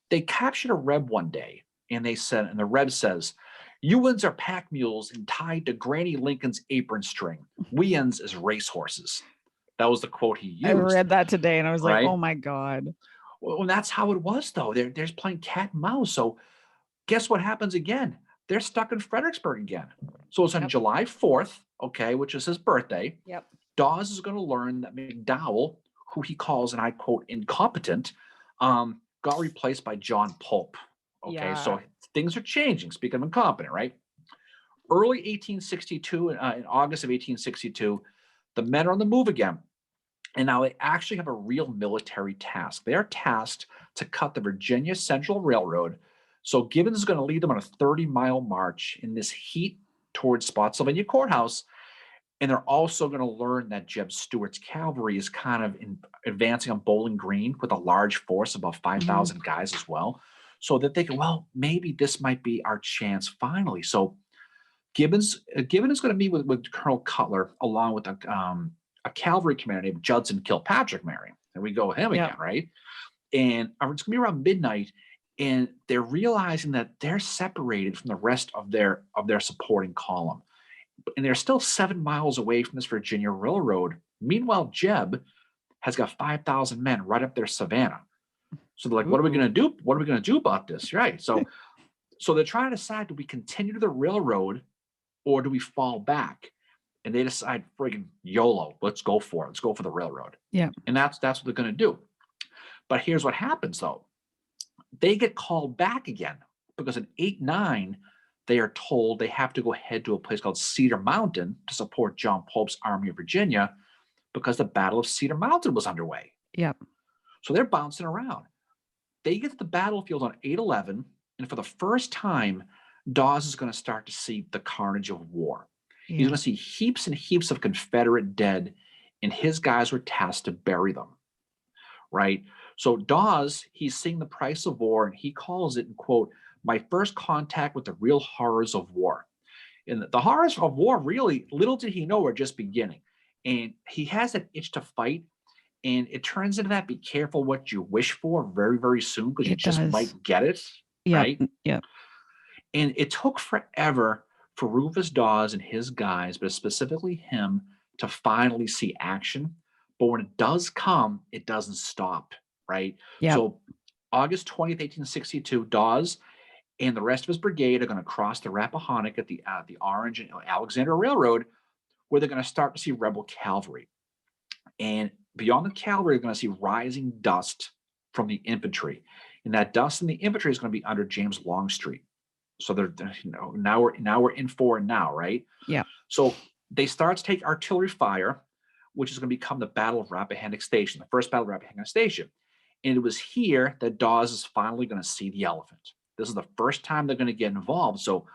They captured a Reb one day, and the Reb says, "You uns are pack mules and tied to Granny Lincoln's apron string. We uns is racehorses." That was the quote he used. I read that today, and I was like, oh my God. Well, that's how it was, though. They're just playing cat and mouse. So guess what happens again? They're stuck in Fredericksburg again. So it's on July 4th, which is his birthday. Yep. Dawes is going to learn that McDowell, who he calls, and I quote, incompetent, got replaced by John Pope. So things are changing. Speaking of incompetent, right? Early 1862, in August of 1862, the men are on the move again. And now they actually have a real military task. They are tasked to cut the Virginia Central Railroad. So Gibbons is going to lead them on a 30-mile march in this heat towards Spotsylvania Courthouse. And they're also going to learn that Jeb Stuart's cavalry is kind of advancing on Bowling Green with a large force, about 5,000 guys as well. So that they can, maybe this might be our chance finally. So Gibbon is going to meet with Colonel Cutler along with a cavalry commander named Judson Kilpatrick Marion. And we go with him again, right? And it's going to be around midnight, and they're realizing that they're separated from the rest of their supporting column. And they're still 7 miles away from this Virginia railroad. Meanwhile, Jeb has got 5,000 men right up their Savannah. So they're like, what are we going to do? What are we going to do about this? Right. So they're trying to decide, do we continue to the railroad or do we fall back? And they decide, friggin' YOLO, let's go for it. Let's go for the railroad. Yeah. And that's what they're going to do. But here's what happens, though. They get called back again because in 8-9, they are told they have to go ahead to a place called Cedar Mountain to support John Pope's Army of Virginia because the Battle of Cedar Mountain was underway. Yep. So they're bouncing around. They get to the battlefield on 8/11, and for the first time, Dawes is going to start to see the carnage of war. Yeah. He's going to see heaps and heaps of Confederate dead, and his guys were tasked to bury them, right? So Dawes, he's seeing the price of war, and he calls it, quote, my first contact with the real horrors of war. And the horrors of war, really, little did he know, were just beginning. And he has an itch to fight, and it turns into that be careful what you wish for very, very soon, because you just might get it, right? Yeah. And it took forever for Rufus Dawes and his guys, but specifically him, to finally see action. But when it does come, it doesn't stop, right? Yep. So August 20th, 1862, Dawes and the rest of his brigade are going to cross the Rappahannock at the Orange and Alexander Railroad, where they're going to start to see rebel cavalry. And beyond the cavalry, they're going to see rising dust from the infantry. And that dust in the infantry is going to be under James Longstreet. So they're now we're in for it now, right? Yeah. So they start to take artillery fire, which is going to become the Battle of Rappahannock Station, the first Battle of Rappahannock Station. And it was here that Dawes is finally going to see the elephant. This is the first time they're going to get involved. So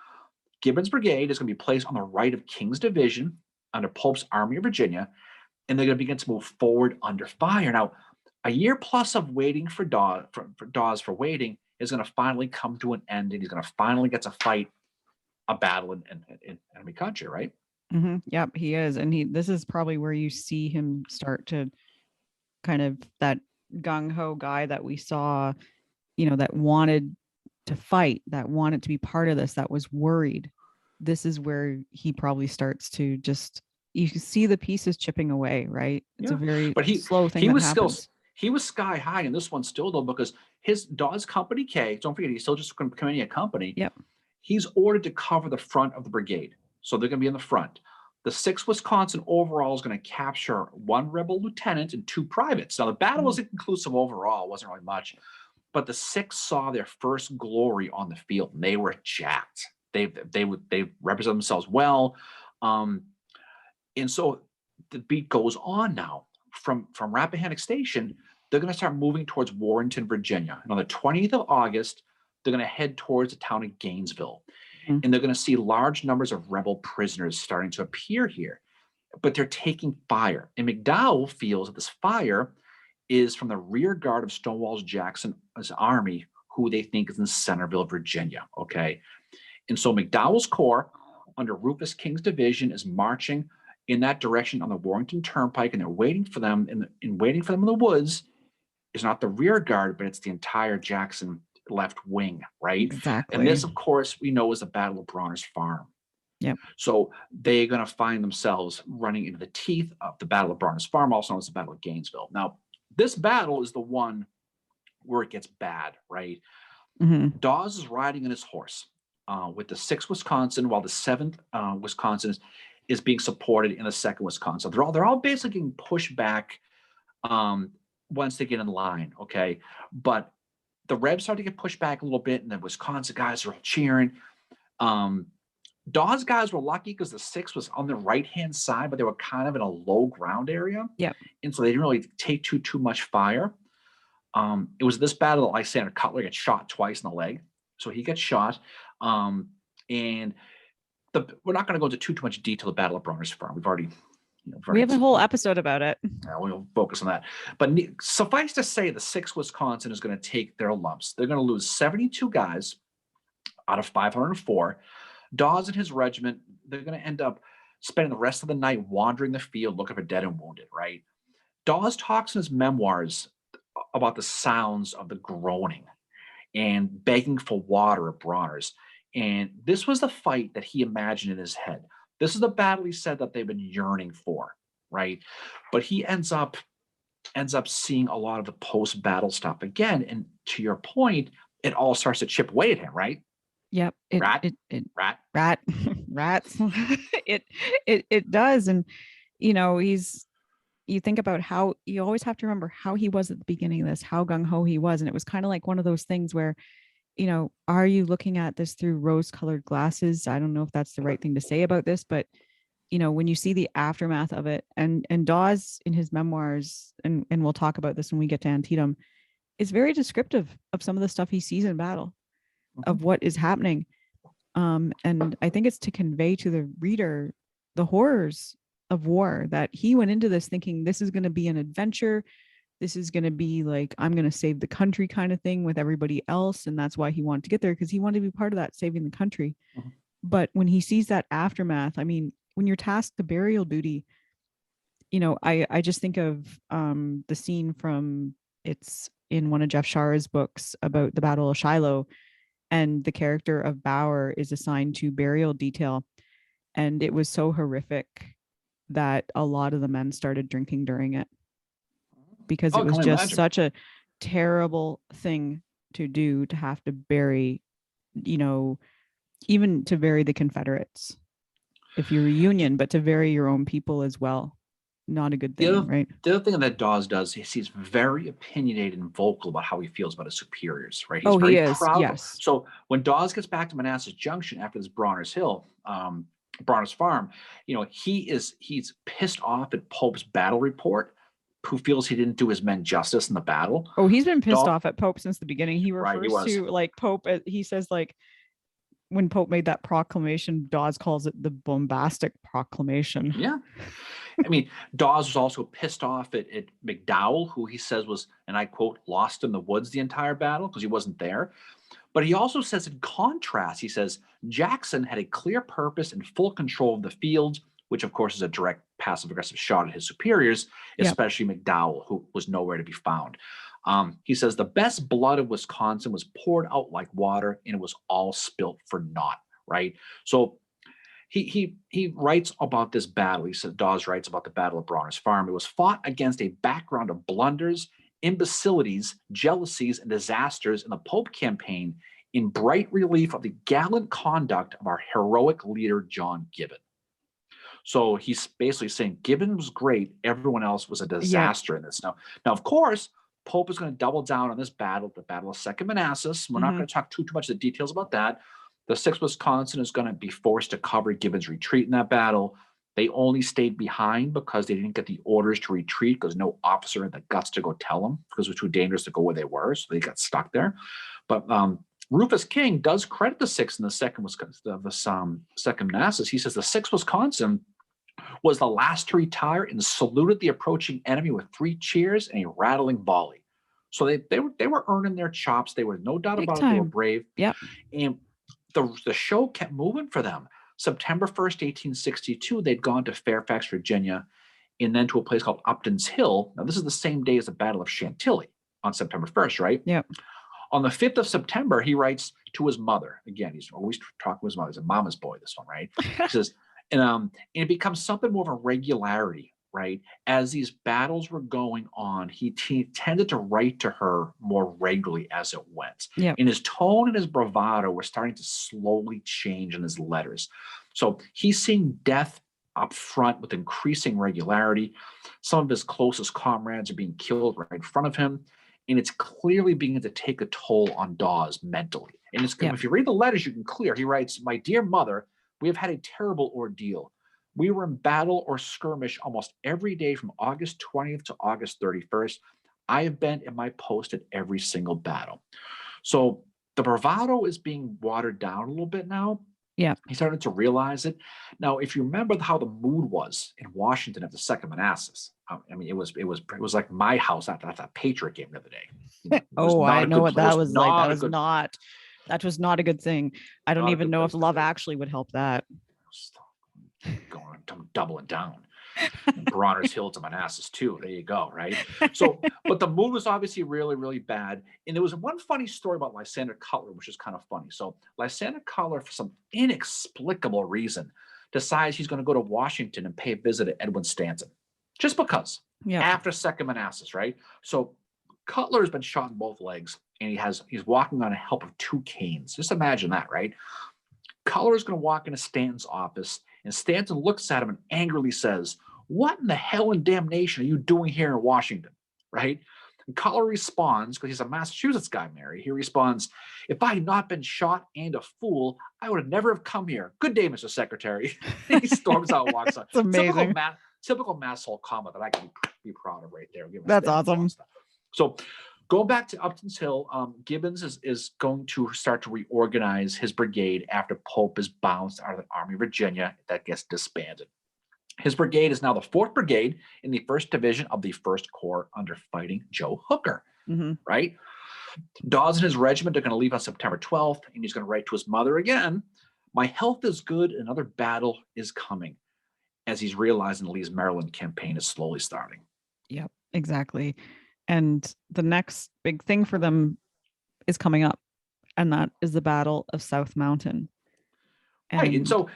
Gibbon's brigade is going to be placed on the right of King's division under Pope's Army of Virginia, and they're going to begin to move forward under fire. Now, a year plus of waiting for Dawes for waiting is going to finally come to an end, and he's going to finally get to fight a battle in enemy country, right? Mm-hmm. Yep, he is. And this is probably where you see him start to kind of that gung-ho guy that we saw, that wanted to fight, that wanted to be part of this, that was worried. This is where he probably starts to just, you can see the pieces chipping away, right? It's a very slow thing that happens. He was sky high in this one still, though, because his Dawes Company K, don't forget, he's still just commanding a company. Yep. He's ordered to cover the front of the brigade. So they're going to be in the front. The 6th Wisconsin overall is going to capture 1 rebel lieutenant and 2 privates. Now, the battle was inconclusive overall. It wasn't really much. But the 6th saw their first glory on the field, and they were jacked. They represent themselves well. And so the beat goes on now. From Rappahannock Station, they're going to start moving towards Warrenton, Virginia. And on the 20th of August, they're going to head towards the town of Gainesville. Mm-hmm. And they're going to see large numbers of rebel prisoners starting to appear here. But they're taking fire. And McDowell feels that this fire is from the rear guard of Stonewall Jackson's army, who they think is in Centerville, Virginia. Okay. And so McDowell's corps, under Rufus King's division, is marching in that direction on the Warrenton Turnpike, and they're waiting for them. And waiting for them in the woods is not the rear guard, but it's the entire Jackson left wing, right? Exactly. And this, of course, we know is the Battle of Bronner's Farm. Yep. So they're going to find themselves running into the teeth of the Battle of Bronner's Farm, also known as the Battle of Gainesville. Now, this battle is the one where it gets bad, right? Mm-hmm. Dawes is riding on his horse with the 6th Wisconsin, while the 7th Wisconsin is being supported in the 2nd Wisconsin. They're all basically getting pushed back once they get in line, okay? But the Rebs start to get pushed back a little bit, and the Wisconsin guys are all cheering. Dawes guys were lucky because the 6th was on the right-hand side, but they were kind of in a low ground area. Yeah. And so they didn't really take too much fire. It was this battle that Lysander Cutler gets shot twice in the leg. So he gets shot. And we're not going to go into too much detail of the Battle of Bronner's Farm. We've already, we have a whole episode about it. We'll focus on that. But suffice to say, the 6th Wisconsin is going to take their lumps. They're going to lose 72 guys out of 504. Dawes and his regiment, they're going to end up spending the rest of the night wandering the field looking for dead and wounded, right? Dawes talks in his memoirs about the sounds of the groaning and begging for water at Bronner's. And this was the fight that he imagined in his head. This is the battle he said that they've been yearning for, right? But he ends up seeing a lot of the post-battle stuff again. And to your point, it all starts to chip away at him, right? Yep. Rat. Rats. it does. And you think about how you always have to remember how he was at the beginning of this, how gung-ho he was. And it was kind of like one of those things where, are you looking at this through rose-colored glasses? I don't know if that's the right thing to say about this, but when you see the aftermath of it, and Dawes in his memoirs, and we'll talk about this when we get to Antietam, is very descriptive of some of the stuff he sees in battle, of what is happening. And I think it's to convey to the reader the horrors of war, that he went into this thinking this is going to be an adventure. This is going to be like, I'm going to save the country kind of thing with everybody else. And that's why he wanted to get there, because he wanted to be part of that saving the country. But when he sees that aftermath, I mean, when you're tasked the burial duty, I just think of the scene from, it's in one of Jeff Shar's books about the Battle of Shiloh, and the character of Bauer is assigned to burial detail. And it was so horrific that a lot of the men started drinking during it, because it was just such a terrible thing to do, to have to bury, even to bury the Confederates if you're a Union, but to bury your own people as well. Not a good thing, right? The other thing that Dawes does, he's very opinionated and vocal about how he feels about his superiors, right? He's very proud. Yes. So when Dawes gets back to Manassas Junction after this Bronner's Farm, he's pissed off at Pope's battle report, who feels he didn't do his men justice in the battle. Oh, he's been pissed off at Pope since the beginning. He refers to like Pope, he says, like, when Pope made that proclamation, Dawes calls it the bombastic proclamation. Yeah. I mean, Dawes was also pissed off at McDowell, who he says was, and I quote, lost in the woods the entire battle because he wasn't there. But he also says, in contrast, he says, Jackson had a clear purpose and full control of the field, which of course is a direct passive-aggressive shot at his superiors, especially McDowell, who was nowhere to be found. He says the best blood of Wisconsin was poured out like water, and it was all spilt for naught, right? So he writes about this battle. He says, Dawes writes about the Battle of Bronner's Farm. It was fought against a background of blunders, imbecilities, jealousies, and disasters in the Pope campaign, in bright relief of the gallant conduct of our heroic leader, John Gibbon. So he's basically saying Gibbon was great. Everyone else was a disaster in this. Now, of course, Pope is going to double down on this battle, the Battle of Second Manassas. We're not going to talk too much of the details about that. The 6th Wisconsin is going to be forced to cover Gibbon's retreat in that battle. They only stayed behind because they didn't get the orders to retreat, because no officer had the guts to go tell them, because it was too dangerous to go where they were. So they got stuck there. But Rufus King does credit the 6th and the 2nd Manassas. He says the 6th Wisconsin was the last to retire and saluted the approaching enemy with 3 cheers and a rattling volley. So they were earning their chops. They were, no doubt about it, they were brave. Yeah. And the show kept moving for them. September 1st, 1862, they'd gone to Fairfax, Virginia, and then to a place called Upton's Hill. Now, this is the same day as the Battle of Chantilly on September 1st, right? Yeah. On the 5th of September, he writes to his mother. Again, he's always talking to his mother. He's a mama's boy, this one, right? He says, and it becomes something more of a regularity, right? As these battles were going on, he tended to write to her more regularly as it went. Yeah. And his tone and his bravado were starting to slowly change in his letters. So he's seeing death up front with increasing regularity. Some of his closest comrades are being killed right in front of him. And it's clearly beginning to take a toll on Dawes mentally. And if you read the letters, you can clear. He writes, "My dear mother, we have had a terrible ordeal. We were in battle or skirmish almost every day from August 20th to August 31st. I have been at my post at every single battle." So the bravado is being watered down a little bit now. Yeah. He started to realize it. Now, if you remember how the mood was in Washington at the Second Manassas, I mean, it was like my house after that Patriot game the other day. I know what that was like. That was not a good thing. I don't even know if Love Actually would help that. I'm doubling down. Bronner's Hill to Manassas too. There you go, right? So, but the mood was obviously really, really bad. And there was one funny story about Lysander Cutler, which is kind of funny. So Lysander Cutler, for some inexplicable reason, decides he's going to go to Washington and pay a visit to Edwin Stanton. Just because. Yeah. After Second Manassas, right? So Cutler has been shot in both legs, and he's walking on a help of 2 canes. Just imagine that, right? Cutler is going to walk into Stanton's office, and Stanton looks at him and angrily says, "What in the hell and damnation are you doing here in Washington?" Right? And Cutler responds, because he's a Massachusetts guy, Mary. He responds, "If I had not been shot and a fool, I would have never have come here. Good day, Mr. Secretary." He storms out and walks out. It's amazing. Typical Masshole comment that I can be proud of right there. That's awesome. So going back to Upton's Hill, Gibbons is going to start to reorganize his brigade after Pope is bounced out of the Army of Virginia that gets disbanded. His brigade is now the 4th Brigade in the 1st Division of the 1st Corps under fighting Joe Hooker, right? Dawes and his regiment are going to leave on September 12th, and he's going to write to his mother again, "My health is good, another battle is coming," as he's realizing Lee's Maryland campaign is slowly starting. Yep, exactly. And the next big thing for them is coming up, and that is the Battle of South Mountain. Right, and so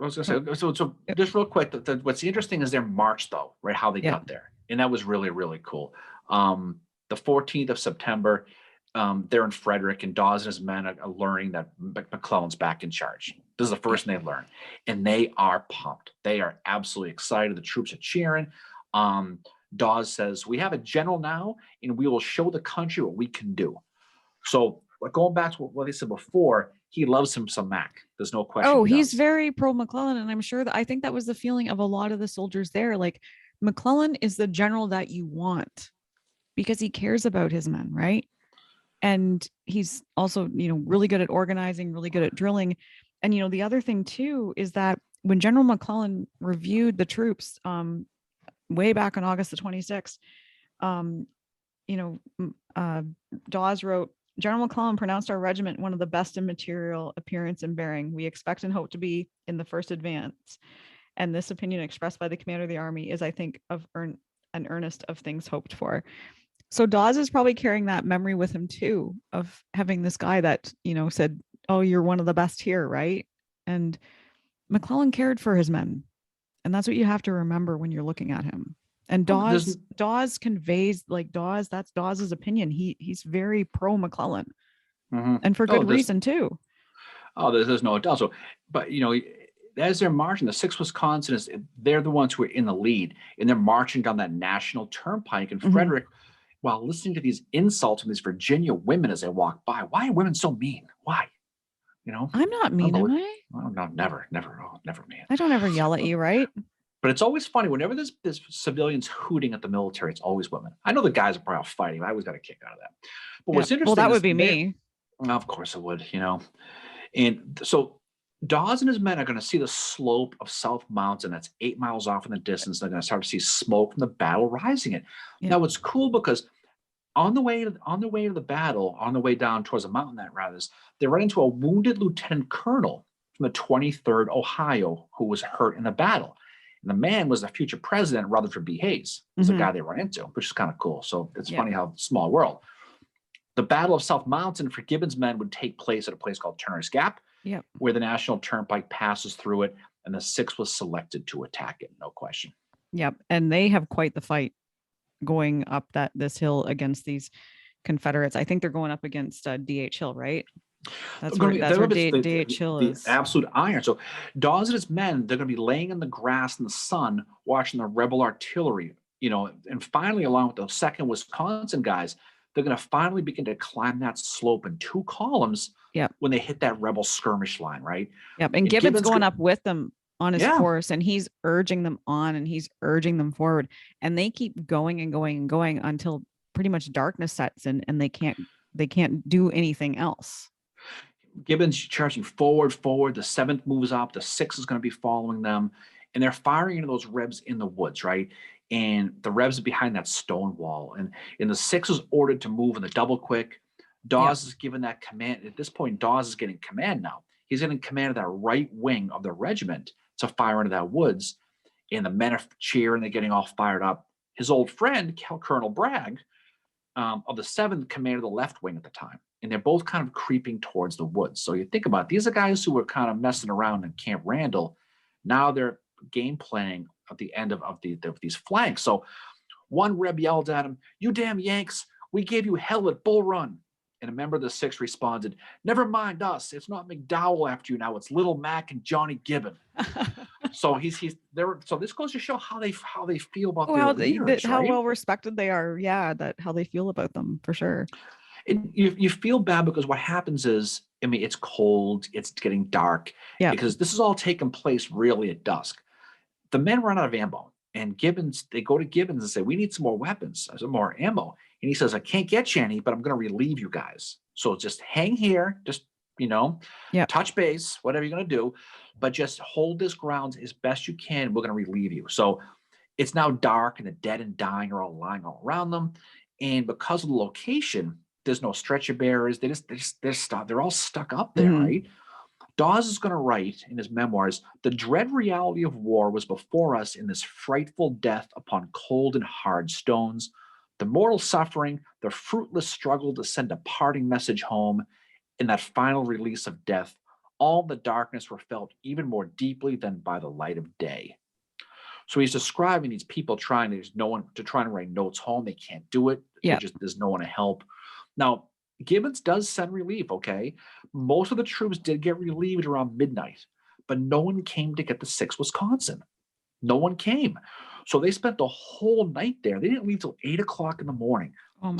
I was going to say, so just real quick, what's interesting is their march, though, right? How they got there, and that was really, really cool. The 14th of September, they're in Frederick, and Dawes and his men are learning that McClellan's back in charge. This is the first thing they learn, and they are pumped. They are absolutely excited. The troops are cheering. Dawes says, "We have a general now, and we will show the country what we can do." So going back to what they said before, he loves him some Mac. There's no question. Oh, he's very pro McClellan, and I'm sure I think that was the feeling of a lot of the soldiers there. Like, McClellan is the general that you want because he cares about his men, right? And he's also, really good at organizing, really good at drilling. And, the other thing too is that when General McClellan reviewed the troops way back on August the 26th, Dawes wrote, "General McClellan pronounced our regiment one of the best in material, appearance, and bearing. We expect and hope to be in the first advance. And this opinion expressed by the commander of the army is, I think, an earnest of things hoped for." So Dawes is probably carrying that memory with him too, of having this guy that, said, "Oh, you're one of the best here," right? And McClellan cared for his men. And that's what you have to remember when you're looking at him. And Dawes conveys, like, that's Dawes's opinion. He's very pro McClellan, and for good reason too. Oh, there's no doubt. So, but as they're marching, the 6th Wisconsin they're the ones who are in the lead, and they're marching down that national turnpike in Frederick, while listening to these insults from these Virginia women as they walk by. Why are women so mean? Why? I'm not mean, am I? Oh, no, never mean. I don't ever yell at you, right? But it's always funny whenever there's civilians hooting at the military. It's always women. I know the guys are probably out fighting. I always got a kick out of that. But what's interesting? Well, that would be me. Of course it would. And so Dawes and his men are going to see the slope of South Mountain. That's 8 miles off in the distance. They're going to start to see smoke from the battle rising it. Yeah. Now, it's cool because on the way to the battle, on the way down towards the mountain, they run into a wounded lieutenant colonel from the 23rd Ohio who was hurt in the battle. And the man was the future president, Rutherford B. Hayes, was the guy they run into, which is kind of cool. So it's funny how small world. The Battle of South Mountain for Gibbon's men would take place at a place called Turner's Gap, where the National Turnpike passes through it, and the 6th was selected to attack it, no question. Yep, and they have quite the fight going up this hill against these Confederates. I think they're going up against D.H. Hill, right? That's where D.H. Hill is. The absolute iron. So Dawes and his men, they're going to be laying in the grass in the sun, watching the rebel artillery, and finally, along with the 2nd Wisconsin guys, they're going to finally begin to climb that slope in 2 columns when they hit that rebel skirmish line, right? Yep, and Gibbon's going up with them on his horse, and he's urging them on, and he's urging them forward, and they keep going and going and going until pretty much darkness sets in, and they can't do anything else. Gibbon's charging forward. The 7th moves up. The 6th is going to be following them, and they're firing into those Rebs in the woods, right? And the Rebs are behind that stone wall, and the 6th is ordered to move in the double quick. Dawes is given that command. At this point, Dawes is getting command now. He's getting command of that right wing of the regiment to fire into that woods, and the men are cheering. They're getting all fired up. His old friend, Colonel Bragg, of the 7th, commanded the left wing at the time. and they're both kind of creeping towards the woods. So you think about it, these are guys who were kind of messing around in Camp Randall. Now they're game planning at the end of these flanks. So one Reb yelled at him, "You damn Yanks, we gave you hell at Bull Run." And a member of the Sixth responded, "Never mind us. It's not McDowell after you now. It's Little Mac and Johnny Gibbon." So he's there. So this goes to show how they feel about their leaders, how right? well respected they are. Yeah, that how they feel about them for sure. And you feel bad because what happens is, I mean, it's cold, it's getting dark, Yeah. because this is all taking place really at dusk. The men run out of ammo, and they go to Gibbons and say, "We need some more weapons, some more ammo." And he says, "I can't get you any, but I'm going to relieve you guys. So just hang here, just, Yeah. touch base, whatever you're going to do, but just hold this ground as best you can. We're going to relieve you." So it's now dark, and the dead and dying are all lying all around them. And because of the location, there's no stretcher bearers. They're all stuck up there, right? Dawes is going to write in his memoirs, "The dread reality of war was before us in this frightful death upon cold and hard stones, the mortal suffering, the fruitless struggle to send a parting message home, in that final release of death, all the darkness were felt even more deeply than by the light of day." So he's describing these people trying to write notes home. They can't do it. Yeah. There's no one to help. Now, Gibbons does send relief, okay? Most of the troops did get relieved around midnight, but no one came to get the 6th Wisconsin. No one came. So they spent the whole night there. They didn't leave till 8 o'clock in the morning, Oh my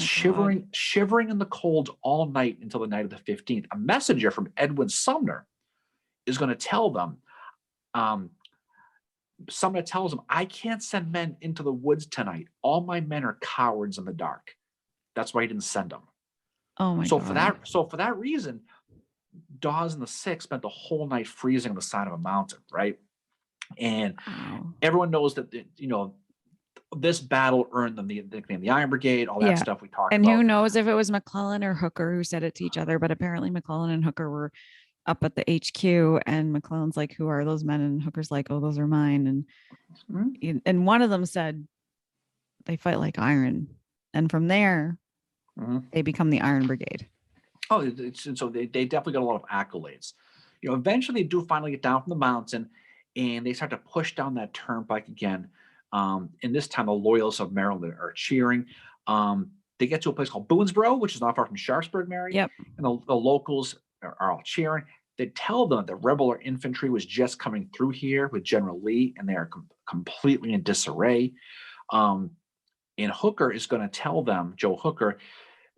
shivering in the cold all night until the night of the 15th. A messenger from Edwin Sumner is going to tell them, Sumner tells them, "I can't send men into the woods tonight. All my men are cowards in the dark." That's why he didn't send them. Oh my God. For that reason, Dawes and the 6th spent the whole night freezing on the side of a mountain, right? And everyone knows that this battle earned them the nickname the Iron Brigade, all that stuff we talked about. And who knows if it was McClellan or Hooker who said it to each other, but apparently McClellan and Hooker were up at the HQ, and McClellan's like, "Who are those men?" And Hooker's like, "Oh, those are mine." And one of them said, "They fight like iron." And from there, they become the Iron Brigade. Oh, so they definitely got a lot of accolades. Eventually they do finally get down from the mountain, and they start to push down that turnpike again. And this time the loyalists of Maryland are cheering. They get to a place called Boonesboro, which is not far from Sharpsburg, Mary. Yep. And the locals are all cheering. They tell them that the rebel infantry was just coming through here with General Lee, and they are completely in disarray. And Hooker is going to tell them, Joe Hooker,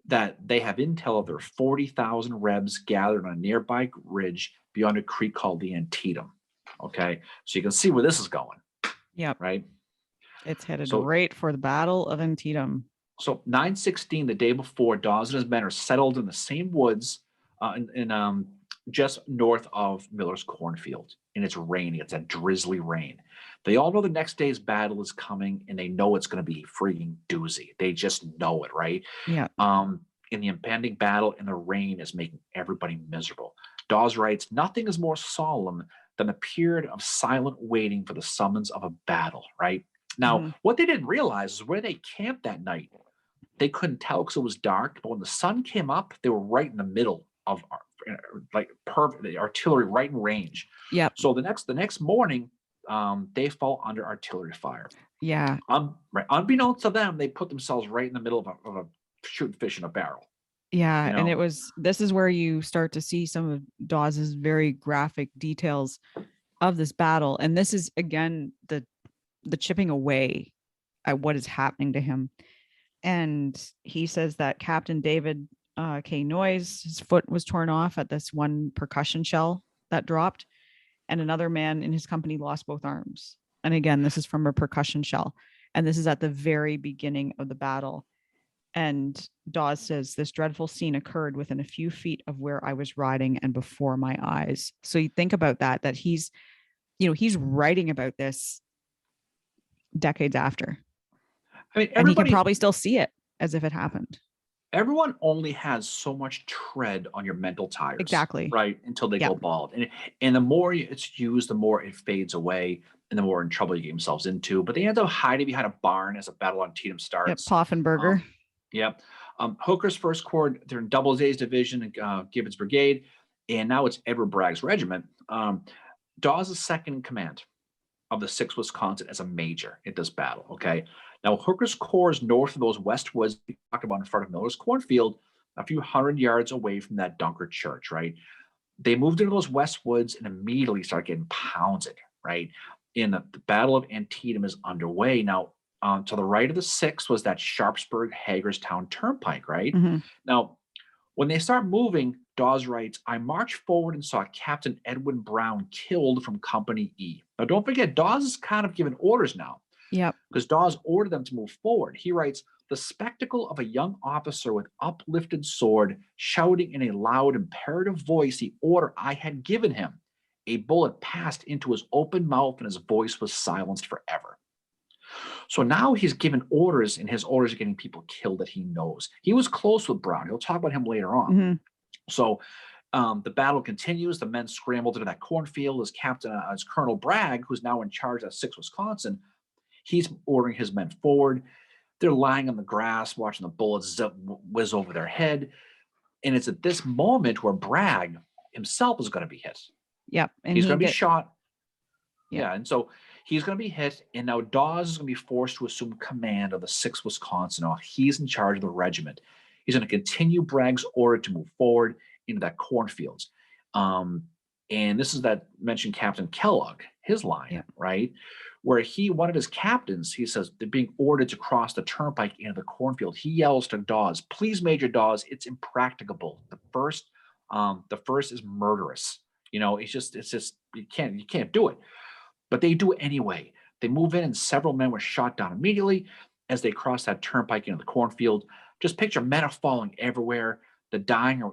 that they have intel of their 40,000 Rebs gathered on a nearby ridge beyond a creek called the Antietam. Okay, so you can see where this is going. Yeah. Right. It's headed right for the Battle of Antietam. So 9/16, the day before, Dawes and his men are settled in the same woods in just north of Miller's cornfield, and it's raining. It's a drizzly rain. They all know the next day's battle is coming, and they know it's going to be freaking doozy. They just know it, right? Yeah. In the impending battle, and the rain is making everybody miserable. Dawes writes, "Nothing is more solemn than a period of silent waiting for the summons of a battle," right? Now, what they didn't realize is where they camped that night. They couldn't tell because it was dark, but when the sun came up, they were right in the middle of the artillery, right in range. Yeah. So the next morning, they fall under artillery fire. Yeah. Unbeknownst to them, they put themselves right in the middle of a shooting fish in a barrel. Yeah. And this is where you start to see some of Dawes's very graphic details of this battle. And this is, again, the chipping away at what is happening to him. And he says that Captain David K. Noyes, his foot was torn off at this one percussion shell that dropped, and another man in his company lost both arms. And again, this is from a percussion shell. And this is at the very beginning of the battle. And Dawes says, "This dreadful scene occurred within a few feet of where I was riding and before my eyes." So you think about that he's writing about this decades after. I mean, and he can probably still see it as if it happened. Everyone only has so much tread on your mental tires. Exactly. Right. Until they go bald. And the more it's used, the more it fades away, and the more in trouble you get themselves into. But they end up hiding behind a barn as a battle on Antietam starts. Poffenberger. Yep. Hooker's First Corps, they're in Double A's division, Gibbon's brigade, and now it's Edward Bragg's regiment. Dawes is second in command of the 6th Wisconsin as a major in this battle, okay? Now, Hooker's Corps is north of those west woods we talked about in front of Miller's cornfield, a few hundred yards away from that Dunkard church, right? They moved into those west woods and immediately started getting pounded, right? The Battle of Antietam is underway. Now, to the right of the 6th was that Sharpsburg-Hagerstown Turnpike, right? Mm-hmm. Now, when they start moving, Dawes writes, I marched forward and saw Captain Edwin Brown killed from Company E. Now, don't forget, Dawes is kind of giving orders now. Yep. Because Dawes ordered them to move forward. He writes, the spectacle of a young officer with uplifted sword shouting in a loud, imperative voice the order I had given him. A bullet passed into his open mouth and his voice was silenced forever. So now he's given orders, and his orders are getting people killed that he knows. He was close with Brown. He'll talk about him later on. Mm-hmm. So the battle continues. The men scrambled into that cornfield. As Colonel Bragg, who's now in charge of 6th Wisconsin, he's ordering his men forward. They're lying on the grass, watching the bullets whiz over their head. And it's at this moment where Bragg himself is going to be hit. Yep. And he's going to be shot. Yep. Yeah. And so he's going to be hit. And now Dawes is going to be forced to assume command of the 6th Wisconsin. Now he's in charge of the regiment. He's going to continue Bragg's order to move forward into that cornfields. And this is that mentioned Captain Kellogg, his line, right? Where one of his captains, he says, they're being ordered to cross the turnpike into the cornfield. He yells to Dawes, please, Major Dawes, it's impracticable. The first is murderous. It's just, you can't do it. But they do it anyway. They move in and several men were shot down immediately as they cross that turnpike into the cornfield. Just picture men are falling everywhere. The dying,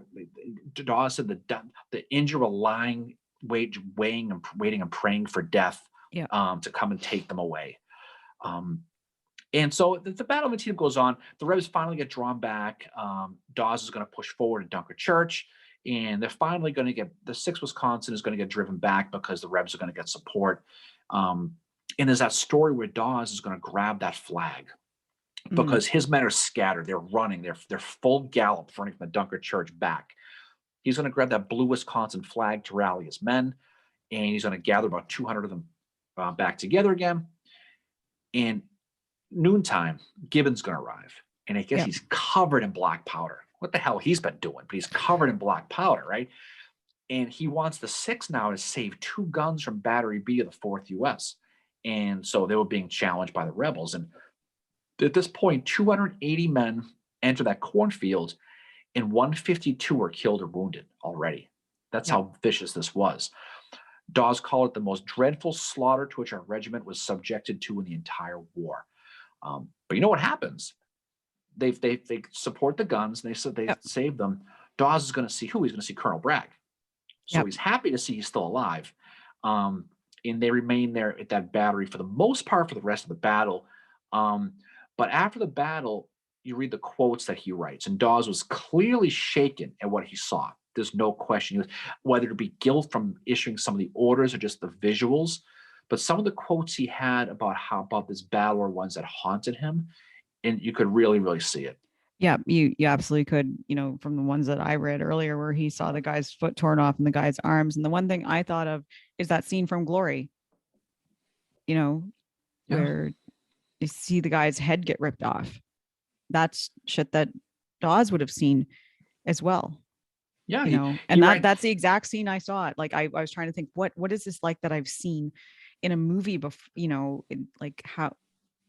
Dawes said the injured were lying, waiting and praying for death. To come and take them away. And so the Battle of Antietam goes on. The Rebs finally get drawn back. Dawes is going to push forward to Dunkard Church, and they're finally going to the 6th Wisconsin is going to get driven back because the Rebs are going to get support. And there's that story where Dawes is going to grab that flag because his men are scattered. They're running. They're full gallop running from the Dunkard Church back. He's going to grab that blue Wisconsin flag to rally his men, and he's going to gather about 200 of them back together again. And noontime, Gibbon's going to arrive. And I guess he's covered in black powder. What the hell he's been doing? But he's covered in black powder, right? And he wants the 6th now to save 2 guns from Battery B of the 4th U.S. And so they were being challenged by the rebels. And at this point, 280 men enter that cornfield, and 152 were killed or wounded already. That's how vicious this was. Dawes called it the most dreadful slaughter to which our regiment was subjected to in the entire war. But you know what happens? They support the guns, and they said they saved them. Dawes is going to see who? He's going to see Colonel Bragg. So he's happy to see he's still alive. And they remain there at that battery for the most part for the rest of the battle. But after the battle, you read the quotes that he writes, and Dawes was clearly shaken at what he saw. There's no question, whether it be guilt from issuing some of the orders or just the visuals. But some of the quotes he had about this battle are ones that haunted him, and you could really, really see it. Yeah, you absolutely could, from the ones that I read earlier where he saw the guy's foot torn off and the guy's arms. And the one thing I thought of is that scene from Glory, where you see the guy's head get ripped off. That's shit that Dawes would have seen as well. Yeah. And that's the exact scene I saw. Like I was trying to think, what is this like that I've seen in a movie before, like how,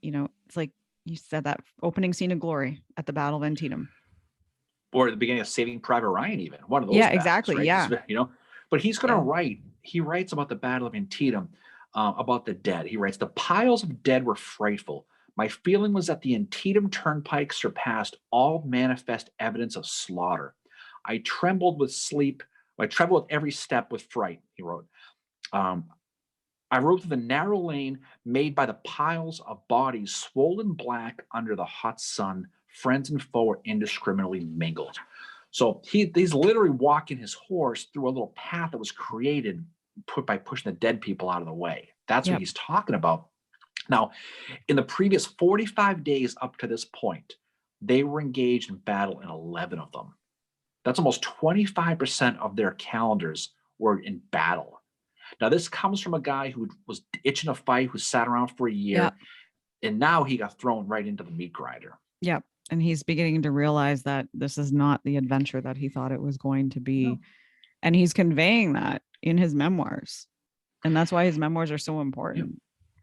it's like you said that opening scene of Glory at the Battle of Antietam. Or at the beginning of Saving Private Ryan, even one of those. Yeah, battles, exactly. Right? Yeah. But he's going to write, he writes about the Battle of Antietam, about the dead. He writes, the piles of dead were frightful. My feeling was that the Antietam Turnpike surpassed all manifest evidence of slaughter. I trembled with sleep. I trembled with every step with fright, he wrote. I rode through the narrow lane made by the piles of bodies swollen black under the hot sun. Friends and foe were indiscriminately mingled. So he's literally walking his horse through a little path that was created by pushing the dead people out of the way. That's what he's talking about. Now, in the previous 45 days up to this point, they were engaged in battle in 11 of them. That's almost 25% of their calendars were in battle. Now, this comes from a guy who was itching a fight, who sat around for a year, and now he got thrown right into the meat grinder. Yep. And he's beginning to realize that this is not the adventure that he thought it was going to be. No. And he's conveying that in his memoirs. And that's why his memoirs are so important. Yeah.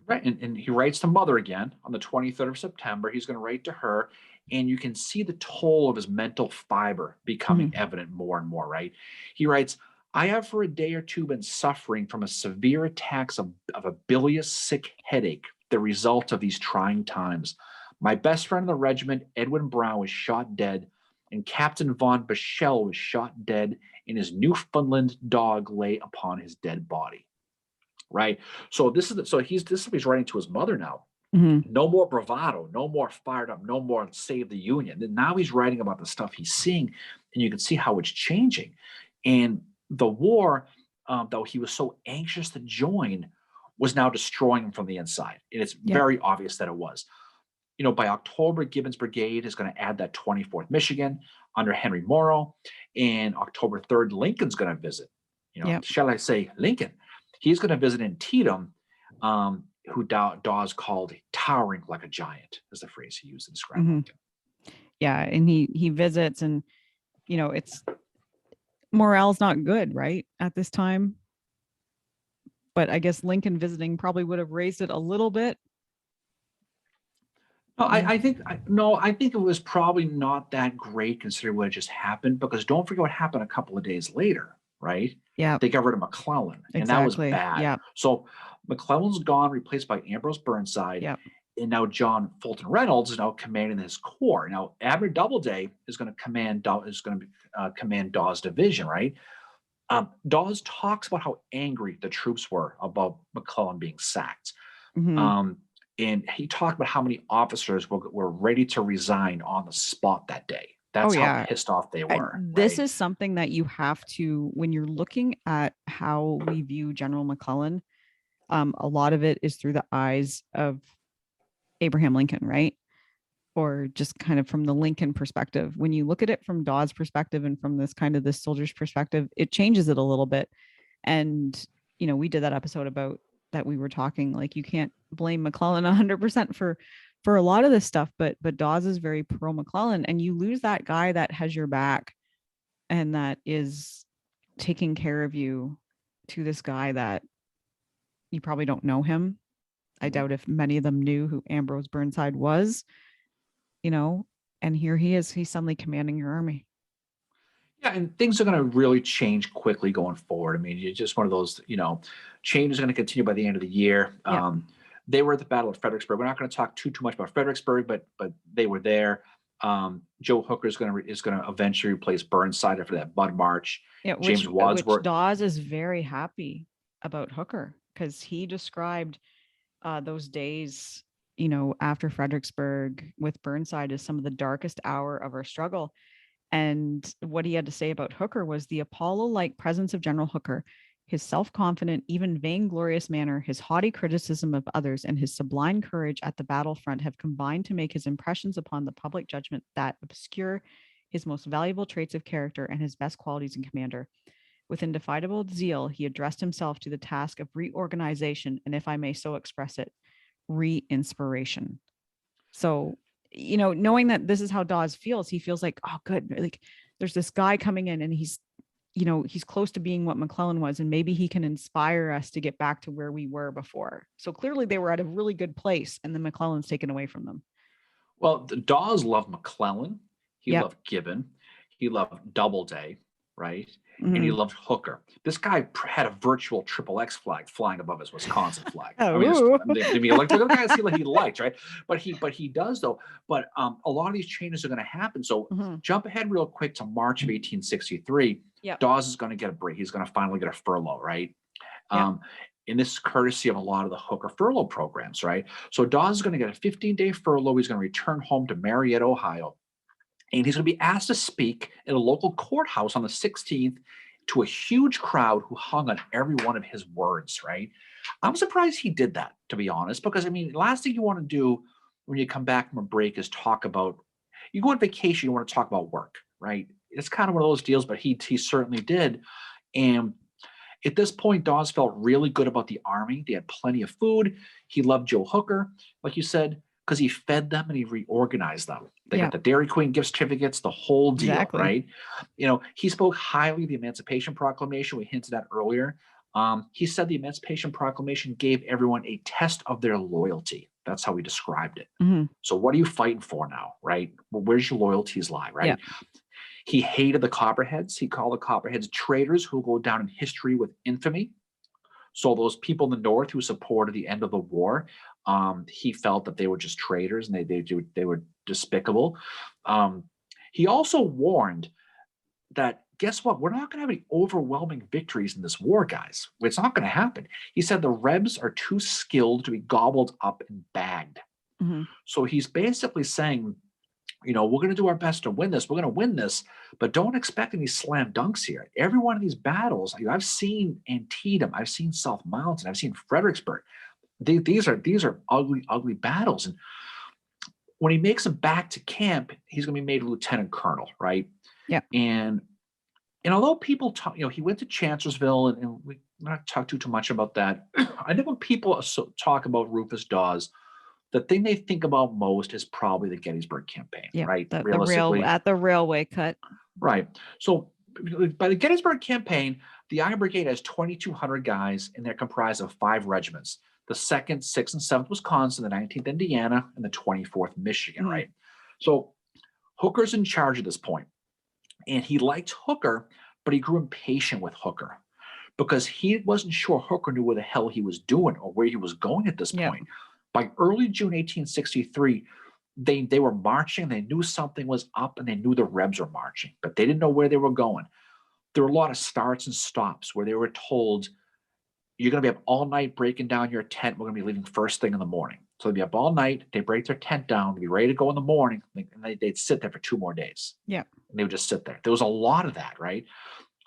Right. And he writes to Mother again on the 23rd of September. He's going to write to her. And you can see the toll of his mental fiber becoming evident more and more, right? He writes, I have for a day or two been suffering from a severe attacks of a bilious sick headache, the result of these trying times. My best friend in the regiment, Edwin Brown, was shot dead, and Captain von Bichel was shot dead, and his Newfoundland dog lay upon his dead body. Right. So this is what he's writing to his mother now. No more bravado, no more fired up, no more save the Union. And now he's writing about the stuff he's seeing, and you can see how it's changing. And the war, though he was so anxious to join, was now destroying him from the inside. And it's very obvious that it was. You know, by October, Gibbon's brigade is going to add that 24th Michigan under Henry Morrow. And October 3rd, Lincoln's going to visit. You know, shall I say Lincoln? He's going to visit Antietam, who Dawes called towering like a giant, is the phrase he used to describe Lincoln. Yeah, and he visits, and you know, it's morale's not good, right, at this time. But I guess Lincoln visiting probably would have raised it a little bit. No, I think it was probably not that great considering what had just happened, because don't forget what happened a couple of days later, right? Yeah. They got rid of McClellan, and that was bad. Yeah. So McClellan's gone, replaced by Ambrose Burnside. Yeah. And now John Fulton Reynolds is now commanding his corps. Now Admiral Doubleday is going to command Dawes' division, right? Dawes talks about how angry the troops were about McClellan being sacked. And he talked about how many officers were ready to resign on the spot that day. That's how pissed off they were. This is something that you have to, when you're looking at how we view General McClellan, a lot of it is through the eyes of Abraham Lincoln, right? Or just kind of from the Lincoln perspective. When you look at it from Dawes' perspective and from this soldier's perspective, it changes it a little bit. And, you know, we did that episode about that. We were talking like, you can't blame McClellan 100% for a lot of this stuff, but Dawes is very pro McClellan, and you lose that guy that has your back and that is taking care of you to this guy that you probably don't know him. I doubt if many of them knew who Ambrose Burnside was, you know, and here he is, he's suddenly commanding your army. Yeah, and things are going to really change quickly going forward. I mean, you're just one of those, you know, change is going to continue by the end of the year. They were at the Battle of Fredericksburg. We're not going to talk too much about Fredericksburg, but they were there. Joe Hooker is going to eventually replace Burnside after that Bud March. Yeah, James Wadsworth. Which Dawes is very happy about Hooker, because he described those days, you know, after Fredericksburg with Burnside as some of the darkest hour of our struggle. And what he had to say about Hooker was the Apollo-like presence of General Hooker, his self-confident, even vainglorious manner, his haughty criticism of others, and his sublime courage at the battlefront have combined to make his impressions upon the public judgment that obscure his most valuable traits of character and his best qualities in commander. With indefatigable zeal, he addressed himself to the task of reorganization, and if I may so express it, re-inspiration. So, you know, knowing that this is how Dawes feels, he feels like, oh, good. Like, there's this guy coming in, and he's, you know, he's close to being what McClellan was, and maybe he can inspire us to get back to where we were before. So clearly they were at a really good place, and then McClellan's taken away from them. Well, Dawes loved McClellan. He loved Gibbon. He loved Doubleday, right? And he loved Hooker. This guy had a virtual XXX flag flying above his Wisconsin flag. I mean, like the guy see what he liked, right? But he does though. But a lot of these changes are going to happen. So jump ahead real quick to March of 1863. Dawes is going to get a break. He's going to finally get a furlough, right? And this is courtesy of a lot of the Hooker furlough programs, right? So Dawes is going to get a 15-day furlough. He's going to return home to Marietta, Ohio. And he's going to be asked to speak at a local courthouse on the 16th to a huge crowd who hung on every one of his words, right? I'm surprised he did that, to be honest, because, I mean, last thing you want to do when you come back from a break is talk about, you go on vacation, you want to talk about work, right? It's kind of one of those deals, but he certainly did. And at this point, Dawes felt really good about the Army. They had plenty of food. He loved Joe Hooker, like you said, because he fed them and he reorganized them. They got the Dairy Queen gift certificates, the whole deal, Exactly. right? He spoke highly of the Emancipation Proclamation. We hinted at earlier. He said the Emancipation Proclamation gave everyone a test of their loyalty. That's how he described it. Mhm. So what are you fighting for now, right? Well, where's your loyalties lie, right? He hated the Copperheads. He called the Copperheads traitors who go down in history with infamy. So those people in the North who supported the end of the war, he felt that they were just traitors and they were despicable. He also warned that, guess what? We're not going to have any overwhelming victories in this war, guys. It's not going to happen. He said the Rebs are too skilled to be gobbled up and bagged. Mhm. So he's basically saying, we're going to do our best to win this. We're going to win this, but don't expect any slam dunks here. Every one of these battles, I've seen Antietam, I've seen South Mountain, I've seen Fredericksburg. These are ugly, ugly battles. And when he makes it back to camp, he's going to be made lieutenant colonel, right? Yeah. And although people talk, he went to Chancellorsville, and we not talk too much about that. I think when people talk about Rufus Dawes, the thing they think about most is probably the Gettysburg campaign, right? Realistically, at the railway cut. Right. So by the Gettysburg campaign, the Iron Brigade has 2,200 guys, and they're comprised of 5 regiments: the 2nd, 6th, and 7th Wisconsin, the 19th Indiana, and the 24th Michigan, right? So Hooker's in charge at this point, and he liked Hooker, but he grew impatient with Hooker because he wasn't sure Hooker knew what the hell he was doing or where he was going at this point. By early June 1863, they were marching. They knew something was up, and they knew the Rebs were marching, but they didn't know where they were going. There were a lot of starts and stops where they were told, you're going to be up all night breaking down your tent. We're going to be leaving first thing in the morning. So they'd be up all night. They break their tent down. They'd be ready to go in the morning, and they'd sit there for 2 more days. And they would just sit there. There was a lot of that, right?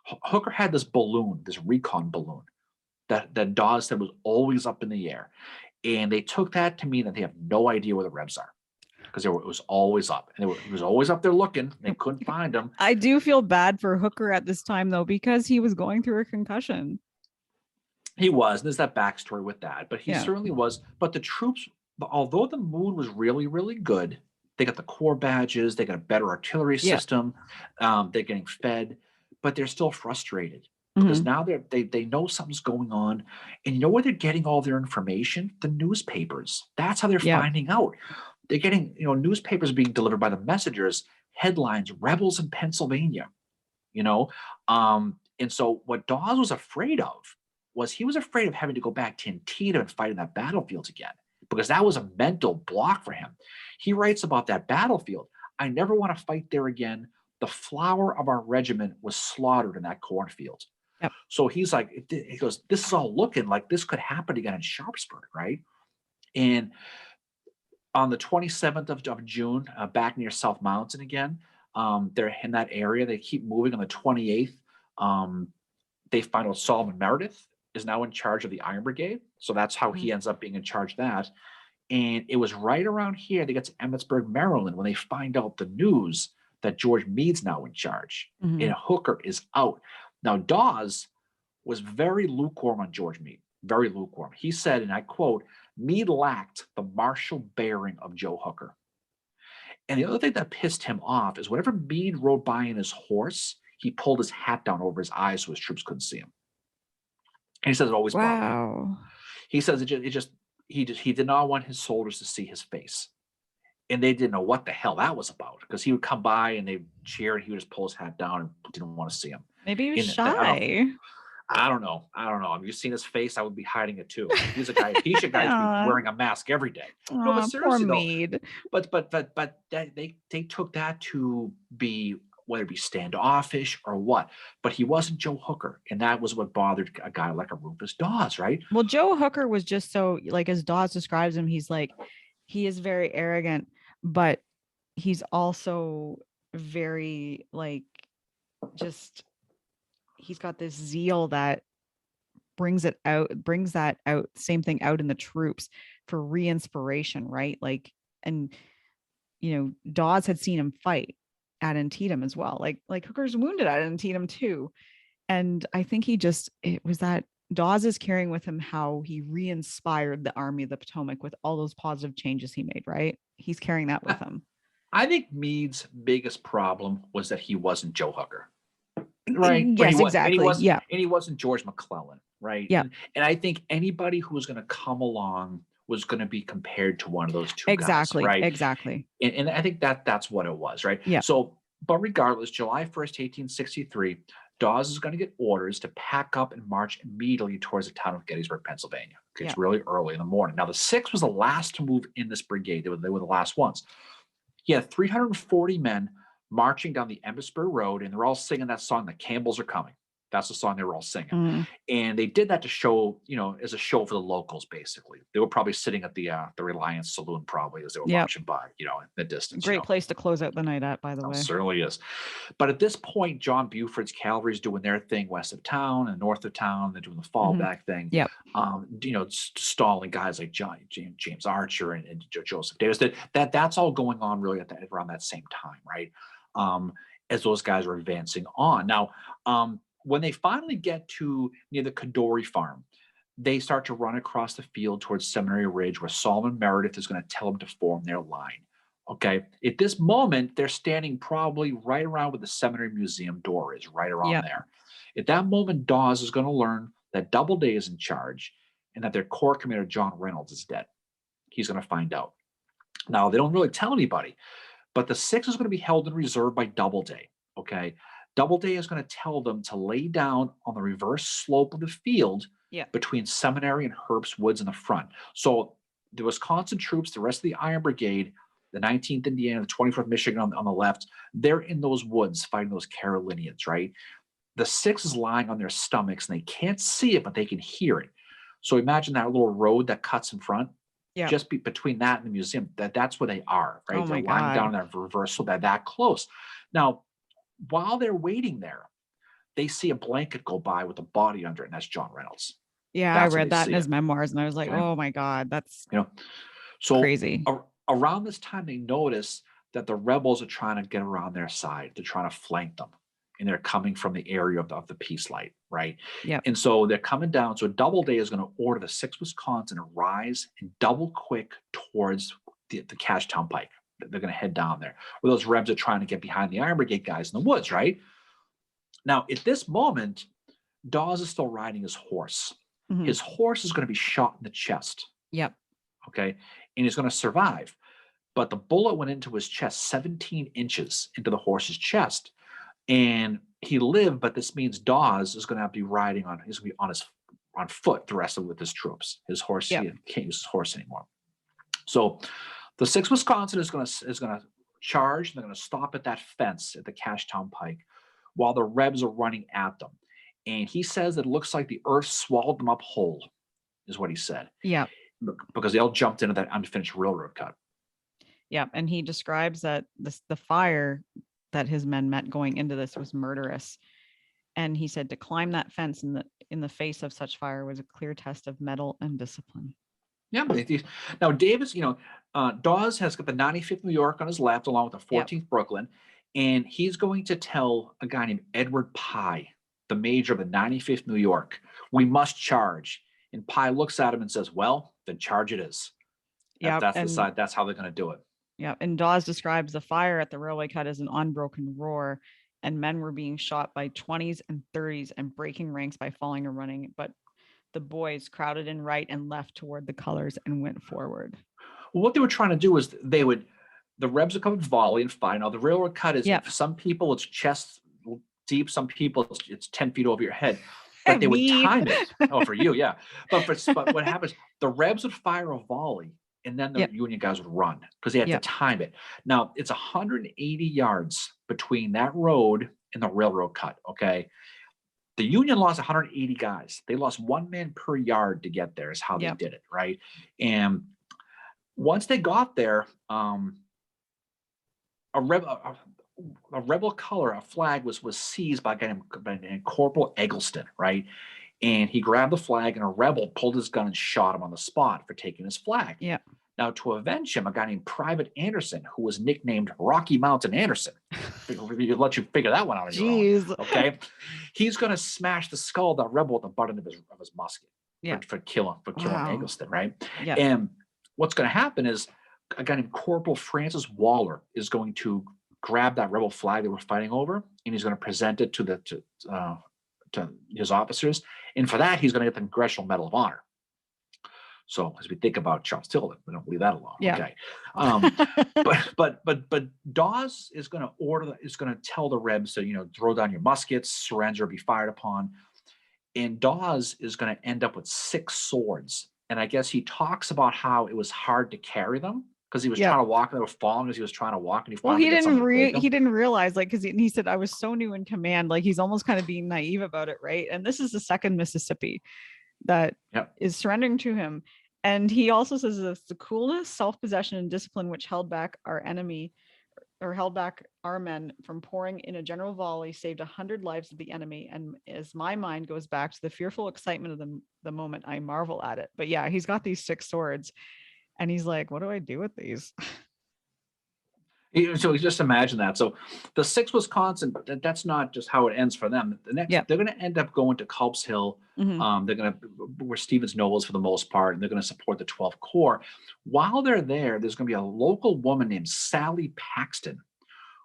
Hooker had this balloon, this recon balloon that Dawes said was always up in the air. And they took that to mean that they have no idea where the Rebs are, because it was always up. And he was always up there looking. They couldn't find him. I do feel bad for Hooker at this time, though, because he was going through a concussion. He was. And there's that backstory with that. But he certainly was. But the troops, although the mood was really, really good, they got the Corps badges. They got a better artillery system. They're getting fed. But they're still frustrated. Because now they know something's going on. And you know where they're getting all their information? The newspapers. That's how they're finding out. They're getting, newspapers being delivered by the messengers, headlines, rebels in Pennsylvania, And so what Dawes was afraid of was he was afraid of having to go back to Antietam and fight in that battlefield again, because that was a mental block for him. He writes about that battlefield. I never want to fight there again. The flower of our regiment was slaughtered in that cornfield. So he's like, he goes, this is all looking like this could happen again in Sharpsburg, right? And on the 27th of June, back near South Mountain again, they're in that area. They keep moving. On the 28th, they find out Solomon Meredith is now in charge of the Iron Brigade. So that's how he ends up being in charge of that. And it was right around here they get to Emmitsburg, Maryland, when they find out the news that George Meade's now in charge and Hooker is out. Now, Dawes was very lukewarm on George Meade, very lukewarm. He said, and I quote, Meade lacked the martial bearing of Joe Hooker. And the other thing that pissed him off is whenever Meade rode by in his horse, he pulled his hat down over his eyes so his troops couldn't see him. And he says it always bothered him. He says he did not want his soldiers to see his face. And they didn't know what the hell that was about, because he would come by and they'd cheer and he would just pull his hat down and didn't want to see him. Maybe he was shy. I don't know. Have you seen his face? I would be hiding it too. He's a guy. He should be wearing a mask every day. No, but seriously though. But they took that to be, whether it be standoffish or what. But he wasn't Joe Hooker, and that was what bothered a guy like a Rufus Dawes, right? Well, Joe Hooker was just so, like, as Dawes describes him, he's like, he is very arrogant, but he's also very, like, just, he's got this zeal that brings that out, same thing out in the troops for re-inspiration, right? Like, and Dawes had seen him fight at Antietam as well. Like Hooker's wounded at Antietam too. And I think it was that Dawes is carrying with him how he re-inspired the Army of the Potomac with all those positive changes he made, right? He's carrying that with him. I think Meade's biggest problem was that he wasn't Joe Hooker. Right. Yes, exactly. And he wasn't George McClellan. Right. Yeah. And I think anybody who was going to come along was going to be compared to one of those two exactly, guys. Right. Exactly. And I think that's what it was. Right. Yeah. So, but regardless, July 1st, 1863, Dawes is going to get orders to pack up and march immediately towards the town of Gettysburg, Pennsylvania. Okay, it's really early in the morning. Now, the 6th was the last to move in this brigade. They were the last ones. He had 340 men marching down the Emmitsburg Road, and they're all singing that song, "The Campbells Are Coming." That's the song they were all singing. And they did that to show, as a show for the locals, basically. They were probably sitting at the Reliance Saloon probably as they were marching by, in the distance. Great place to close out the night at, by the way. It certainly is. But at this point, John Buford's cavalry is doing their thing west of town and north of town. They're doing the fallback thing. Yep. Stalling guys like James Archer and Joseph Davis. That's all going on really around that same time, right? As those guys are advancing on. Now, when they finally get to near the Cadore farm, they start to run across the field towards Seminary Ridge, where Solomon Meredith is going to tell them to form their line. Okay. At this moment, they're standing probably right around where the Seminary Museum door is, right around there. At that moment, Dawes is going to learn that Doubleday is in charge and that their corps commander, John Reynolds, is dead. He's going to find out. Now, they don't really tell anybody, but the 6th is going to be held in reserve by Doubleday. Okay. Doubleday is going to tell them to lay down on the reverse slope of the field between Seminary and Herbst Woods in the front. So the Wisconsin troops, the rest of the Iron Brigade, the 19th Indiana, the 24th Michigan on the left, they're in those woods fighting those Carolinians, right? The 6th is lying on their stomachs, and they can't see it, but they can hear it. So imagine that little road that cuts in front. Yeah. Just between that and the museum, that's where they are, right? Oh, they're lying down in that reverse, so they're that close. Now, while they're waiting there, they see a blanket go by with a body under it, and that's John Reynolds. Yeah, I read that in his memoirs, and I was like, oh my God, that's so crazy. Around this time, they notice that the rebels are trying to get around their side. They're trying to flank them, and they're coming from the area of the Peace Light, right? Yeah. And so they're coming down. So Doubleday is going to order the 6th Wisconsin to rise and double quick towards the Cashtown Pike. They're going to head down there, where those Rebs are trying to get behind the Iron Brigade guys in the woods, right? Now, at this moment, Dawes is still riding his horse. His horse is going to be shot in the chest. Yep. Okay. And he's going to survive. But the bullet went into his chest, 17 inches into the horse's chest. And he lived, but this means Dawes is going to have to be riding on, he's going to be on foot the rest of it with his troops. His horse, he can't use his horse anymore. So the 6th Wisconsin is going to charge. And they're going to stop at that fence at the Cashtown Pike while the Rebs are running at them. And he says that it looks like the earth swallowed them up whole, is what he said. Yeah. Because they all jumped into that unfinished railroad cut. Yeah. And he describes that the fire that his men met going into this was murderous. And he said to climb that fence in the face of such fire was a clear test of mettle and discipline. Yeah. Now, Davis, Dawes has got the 95th New York on his left, along with the 14th Brooklyn. And he's going to tell a guy named Edward Pye, the major of the 95th New York, we must charge. And Pye looks at him and says, well, then charge it is. Yeah, that's the side. That's how they're going to do it. Yeah. And Dawes describes the fire at the railway cut as an unbroken roar, and men were being shot by 20s and 30s and breaking ranks by falling or running. But the boys crowded in right and left toward the colors and went forward. Well, what they were trying to do is the Rebs would come and volley and fight. Now, the railroad cut is, for some people, it's chest deep. Some people, it's 10 feet over your head. But they would time it. Oh, for you, yeah. But what happens, the Rebs would fire a volley, and then the Union guys would run because they had to time it. Now, it's 180 yards between that road and the railroad cut, okay? The Union lost 180 guys. They lost one man per yard to get there is how they did it, right? And once they got there, a rebel color, a flag was seized by a guy named Corporal Eggleston, right? And he grabbed the flag, and a rebel pulled his gun and shot him on the spot for taking his flag. Yeah. Now, to avenge him, a guy named Private Anderson, who was nicknamed Rocky Mountain Anderson, we'll let you figure that one out on your own. Okay, he's going to smash the skull of that rebel with the butt of his musket for killing Eggleston, right? Yeah. And what's going to happen is a guy named Corporal Francis Waller is going to grab that rebel flag they were fighting over, and he's going to present it to his officers, and for that he's going to get the Congressional Medal of Honor. So as we think about Charles Tilden, we don't leave that alone. Yeah. Okay. But Dawes is going to tell the Rebs to, throw down your muskets, surrender, be fired upon. And Dawes is going to end up with 6 swords. And I guess he talks about how it was hard to carry them because he was trying to walk and they were falling as he was trying to walk. And he didn't realize, like, because he said, I was so new in command, like he's almost kind of being naive about it, right? And this is the 2nd Mississippi that is surrendering to him. And he also says it's the coolness, self-possession, and discipline which held back our men from pouring in a general volley, saved 100 lives of the enemy. And as my mind goes back to the fearful excitement of the moment, I marvel at it. But yeah, he's got these 6 swords and he's like, what do I do with these? So just imagine that. So the 6th Wisconsin, that's not just how it ends for them. The next, they're going to end up going to Culp's Hill. Mm-hmm. They're going to where Stevens Knoll is for the most part, and they're going to support the 12th Corps. While they're there, there's going to be a local woman named Sally Paxton,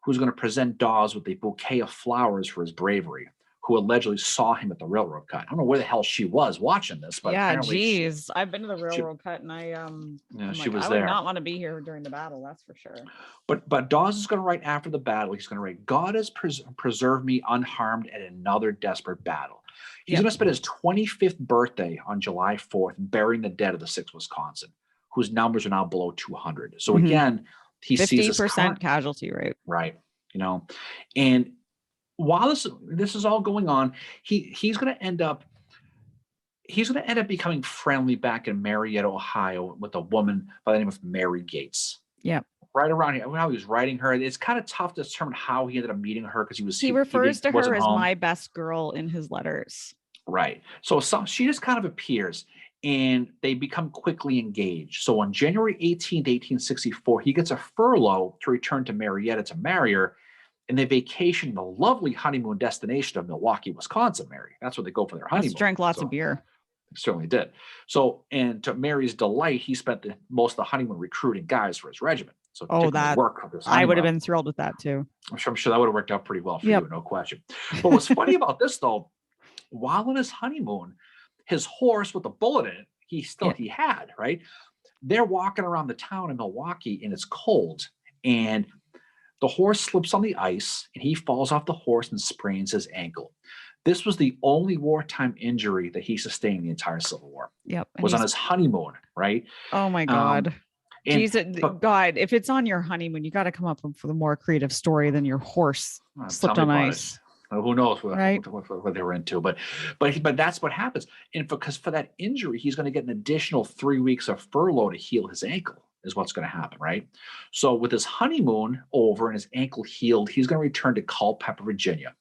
who's going to present Dawes with a bouquet of flowers for his bravery, who allegedly saw him at the railroad cut. I don't know where the hell she was watching this, but apparently I've been to the railroad cut, and she was I there. would not want to be here during the battle, that's for sure. But Dawes is going to write after the battle. He's going to write, God has preserved me unharmed at another desperate battle. He's going to spend his 25th birthday on July 4th burying the dead of the 6th Wisconsin, whose numbers are now below 200. So again, he sees 50% casualty rate. Right. And while this is all going on, he's going to end up becoming friendly back in Marietta, Ohio, with a woman by the name of Mary Gates. Yeah. Right around here, how he was writing her, it's kind of tough to determine how he ended up meeting her because he refers to her as my best girl in his letters. Right. So she just kind of appears, and they become quickly engaged. So on January 18th, 1864, he gets a furlough to return to Marietta to marry her. And they vacation the lovely honeymoon destination of Milwaukee, Wisconsin, Mary. That's where they go for their honeymoon. Drank lots of beer. Certainly did. So, and to Mary's delight, he spent most of the honeymoon recruiting guys for his regiment. So that I would have been thrilled with that too. I'm sure that would have worked out pretty well for you, no question. But what's funny about this though, while on his honeymoon, his horse with the bullet in it, he had, right? They're walking around the town in Milwaukee and it's cold, and the horse slips on the ice and he falls off the horse and sprains his ankle. This was the only wartime injury that he sustained the entire Civil War. Was on his honeymoon, right? Oh my God. God, if it's on your honeymoon, you got to come up with a more creative story than your horse slipped on ice. Who knows what they were into, but that's what happens. And because for that injury, he's going to get an additional 3 weeks of furlough to heal his ankle. Is what's going to happen, right? So with his honeymoon over and his ankle healed, he's going to return to Culpeper, Virginia.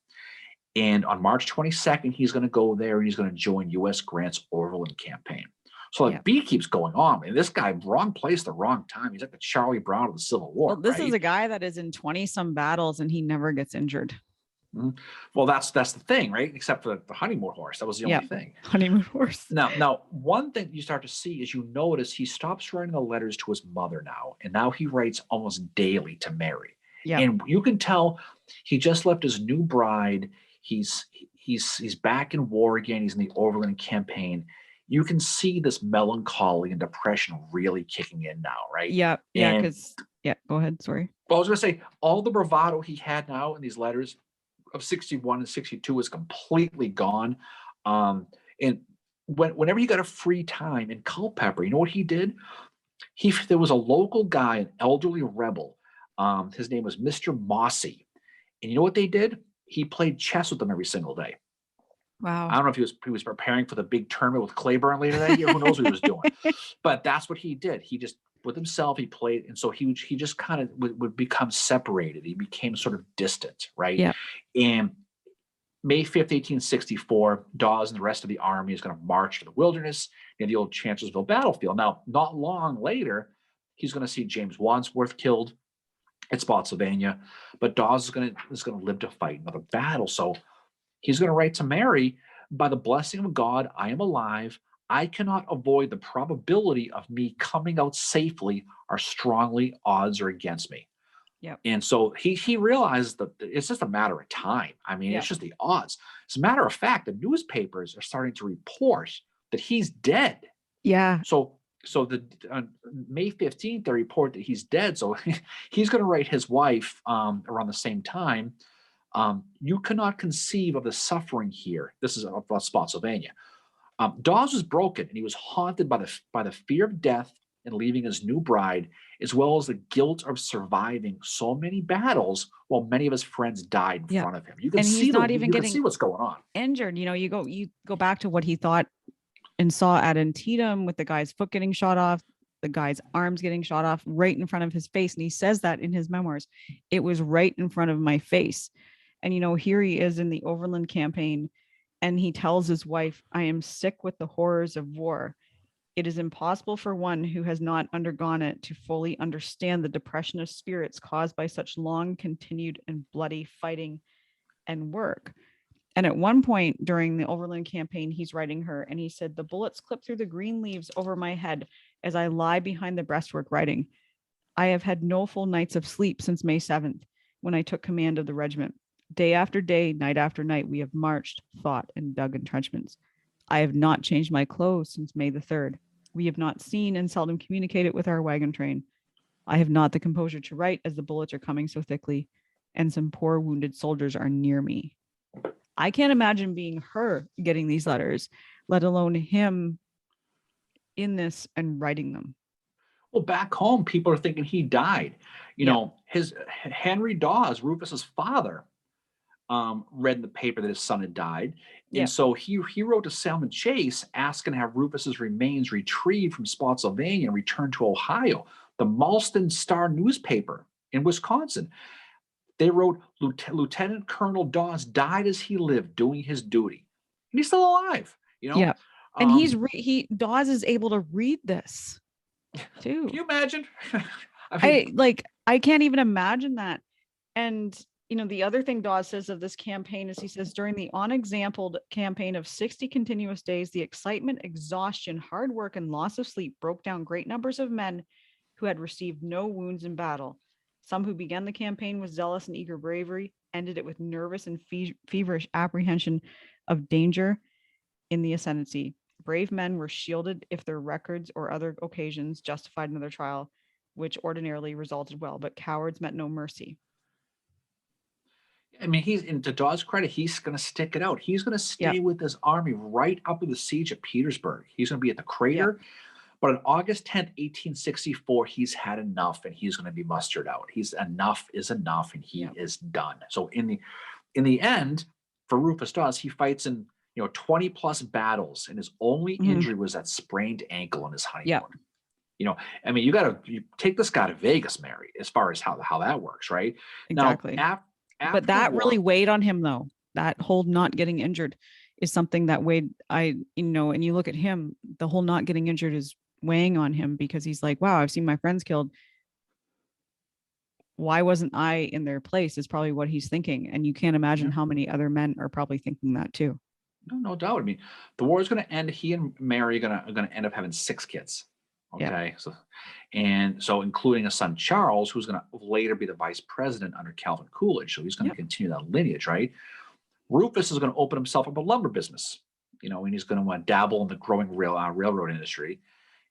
And on March 22nd, he's going to go there and he's going to join U.S. Grant's Overland campaign. So the beat keeps going on. Man, this guy, wrong place, the wrong time. He's like the Charlie Brown of the Civil War. Well, this is a guy that is in 20-some battles and he never gets injured. Mm-hmm. Well, that's the thing, right? Except for the honeymoon horse. That was the only thing. Honeymoon horse. Now, one thing you start to see is you notice he stops writing the letters to his mother now, and now he writes almost daily to Mary. Yeah. And you can tell he just left his new bride. He's back in war again. He's in the Overland campaign. You can see this melancholy and depression really kicking in now, right? Yeah. Go ahead. Sorry. Well, I was going to say all the bravado he had now in these letters of 61 and 62 is completely gone. And whenever he got a free time in Culpeper, you know what he did? There was a local guy, an elderly rebel. His name was Mr. Mossy. And you know what they did? He played chess with them every single day. Wow. I don't know if he was preparing for the big tournament with Claiborne later that year. Who knows what he was doing? But that's what he did. He just, with himself, he played. And so he just kind of would become separated. He became sort of distant, right? Yeah. And May 5th, 1864, Dawes and the rest of the army is going to march to the wilderness near the old Chancellorsville battlefield. Now, not long later, He's going to see James Wadsworth killed at Spotsylvania, but Dawes is going to live to fight another battle. So he's going to write to Mary, by the blessing of God, I am alive. I cannot avoid the probability of me coming out safely or strongly odds are against me. Yep. And so he realizes that it's just a matter of time. I mean, Yep. it's just the odds. As a matter of fact, the newspapers are starting to report that he's dead. Yeah. So the on May 15th, they report that he's dead. So he's going to write his wife around the same time. You cannot conceive of the suffering here. This is about Spotsylvania. Dawes was broken, and he was haunted by the fear of death and leaving his new bride, as well as the guilt of surviving so many battles while many of his friends died in front of him. You can see what's going on. Injured. You go back to what he thought and saw at Antietam with the guy's foot getting shot off, the guy's arms getting shot off right in front of his face. And he says that in his memoirs. It was right in front of my face. And, here he is in the Overland Campaign, and he tells his wife, I am sick with the horrors of war. It is impossible for one who has not undergone it to fully understand the depression of spirits caused by such long continued and bloody fighting and work. And at one point during the Overland Campaign, he's writing her, and he said, the bullets clip through the green leaves over my head as I lie behind the breastwork writing. I have had no full nights of sleep since May 7th, when I took command of the regiment. Day after day, night after night, we have marched, fought, and dug entrenchments. I have not changed my clothes since May the 3rd. We have not seen and seldom communicated with our wagon train. I have not the composure to write, as the bullets are coming so thickly, and some poor wounded soldiers are near me. I can't imagine being her getting these letters, let alone him in this and writing them. Well, back home, people are thinking he died. His Henry Dawes, Rufus's father, read in the paper that his son had died. And so he wrote to Salmon Chase asking to have Rufus's remains retrieved from Spotsylvania and returned to Ohio. The Malston Star newspaper in Wisconsin, they wrote, Lieutenant Colonel Dawes died as he lived, doing his duty. And he's still alive, Yeah. And Dawes is able to read this too. Can you imagine? I can't even imagine that. And the other thing Dawes says of this campaign is he says, during the unexampled campaign of 60 continuous days, the excitement, exhaustion, hard work, and loss of sleep broke down great numbers of men who had received no wounds in battle. Some who began the campaign with zealous and eager bravery ended it with nervous and feverish apprehension of danger in the ascendancy. Brave men were shielded if their records or other occasions justified another trial, which ordinarily resulted well, but cowards met no mercy. I mean, to Dawes' credit, he's going to stick it out. He's going to stay with his army right up to the siege of Petersburg. He's going to be at the crater. But on August 10th, 1864, he's had enough, and he's going to be mustered out. Enough is enough, and he is done. So in the end, for Rufus Dawes, he fights in 20 plus battles, and his only injury was that sprained ankle on his honeymoon. I mean, you take this guy to Vegas, Mary, as far as how that works, right? Exactly. Now, but that really weighed on him, though. That whole not getting injured is something that weighed. And you look at him, the whole not getting injured is weighing on him, because he's like, wow, I've seen my friends killed. Why wasn't I in their place? Is probably what he's thinking. And you can't imagine how many other men are probably thinking that too. No doubt. I mean, the war is going to end. He and Mary are going to end up having 6 kids. Okay. So including a son, Charles, who's going to later be the vice president under Calvin Coolidge. So he's going to continue that lineage, right? Rufus is going to open himself up a lumber business, and he's going to dabble in the growing railroad industry.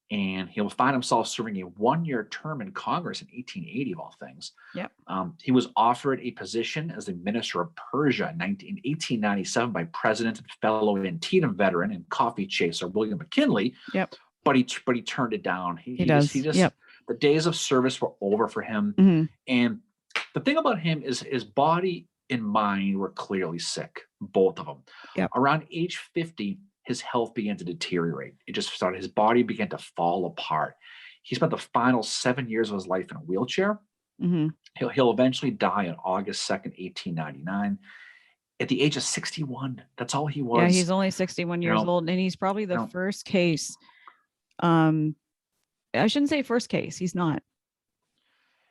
And he'll find himself serving a 1-year term in Congress in 1880, of all things. He was offered a position as the minister of Persia in 1897 by President and fellow Antietam veteran and coffee chaser William McKinley. But he turned it down. The days of service were over for him. And the thing about him is his body and mind were clearly sick, both of them. Around age 50, his health began to deteriorate. His body began to fall apart. He spent the final 7 years of his life in a wheelchair. He'll eventually die on August 2nd, 1899. At the age of 61, that's all he was. Yeah, he's only 61 years old, and he's probably the first case I shouldn't say first case. He's not.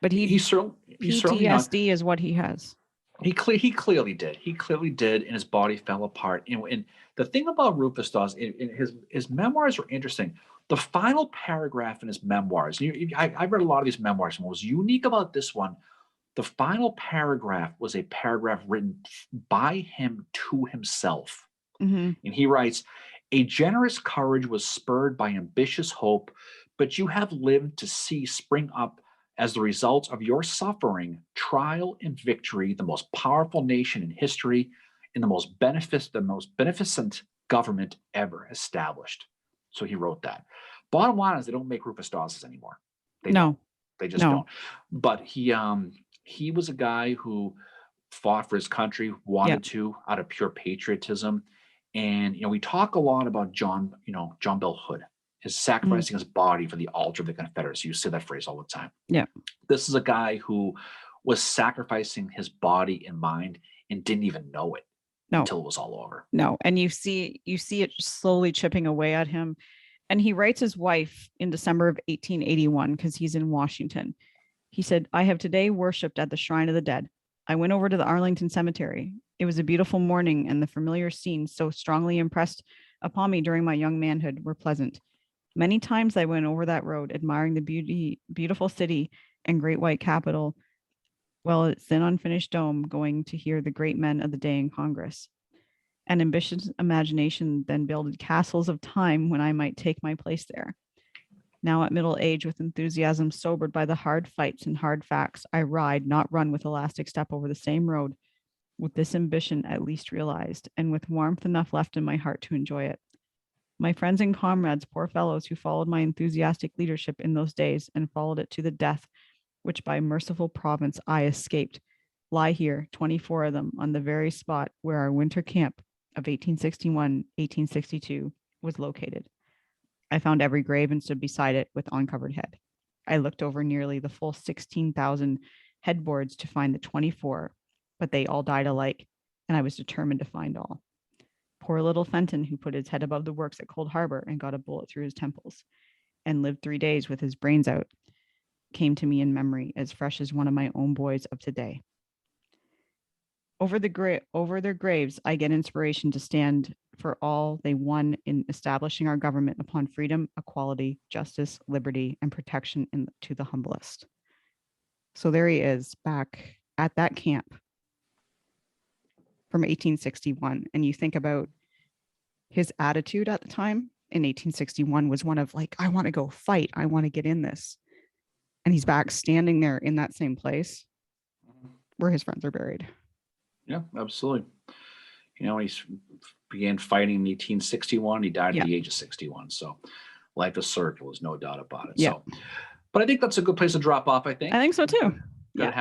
But He's certainly not. PTSD is what he has. He clearly did. He clearly did, and his body fell apart. And the thing about Rufus Dawes, in his memoirs are interesting. The final paragraph in his memoirs, I read a lot of these memoirs, and what was unique about this one, the final paragraph was a paragraph written by him to himself. Mm-hmm. And he writes, "A generous courage was spurred by ambitious hope, but you have lived to see spring up as the result of your suffering, trial, and victory, the most powerful nation in history, and the most beneficent government ever established." So he wrote that. Bottom line is they don't make Rufus Dawes anymore. They don't. They just don't. But he was a guy who fought for his country, wanted to, out of pure patriotism. And we talk a lot about John Bell Hood, his sacrificing his body for the altar of the Confederacy. You say that phrase all the time. Yeah. This is a guy who was sacrificing his body and mind and didn't even know it until it was all over. No. And you see it slowly chipping away at him. And he writes his wife in December of 1881, because he's in Washington. He said, "I have today worshipped at the shrine of the dead. I went over to the Arlington Cemetery. It was a beautiful morning, and the familiar scenes so strongly impressed upon me during my young manhood were pleasant. Many times I went over that road, admiring the beautiful city and great white Capitol, while its thin unfinished dome, going to hear the great men of the day in Congress. An ambitious imagination then builded castles of time when I might take my place there. Now at middle age, with enthusiasm sobered by the hard fights and hard facts, I ride, not run, with elastic step over the same road, with this ambition at least realized, and with warmth enough left in my heart to enjoy it. My friends and comrades, poor fellows who followed my enthusiastic leadership in those days and followed it to the death, which by merciful providence I escaped, lie here, 24 of them, on the very spot where our winter camp of 1861-1862 was located. I found every grave and stood beside it with uncovered head. I looked over nearly the full 16,000 headboards to find the 24, but they all died alike, and I was determined to find all. Poor little Fenton, who put his head above the works at Cold Harbor and got a bullet through his temples and lived 3 days with his brains out, came to me in memory as fresh as one of my own boys of today. Over their graves, I get inspiration to stand for all they won in establishing our government upon freedom, equality, justice, liberty, and protection to the humblest." So there he is back at that camp from 1861. And you think about his attitude at the time in 1861 was one of like, I want to go fight. I want to get in this. And he's back standing there in that same place where his friends are buried. Yeah, absolutely. He began fighting in 1861. He died at the age of 61. So life is circular, there's no doubt about it. Yeah. So, but I think that's a good place to drop off, I think. I think so too. Good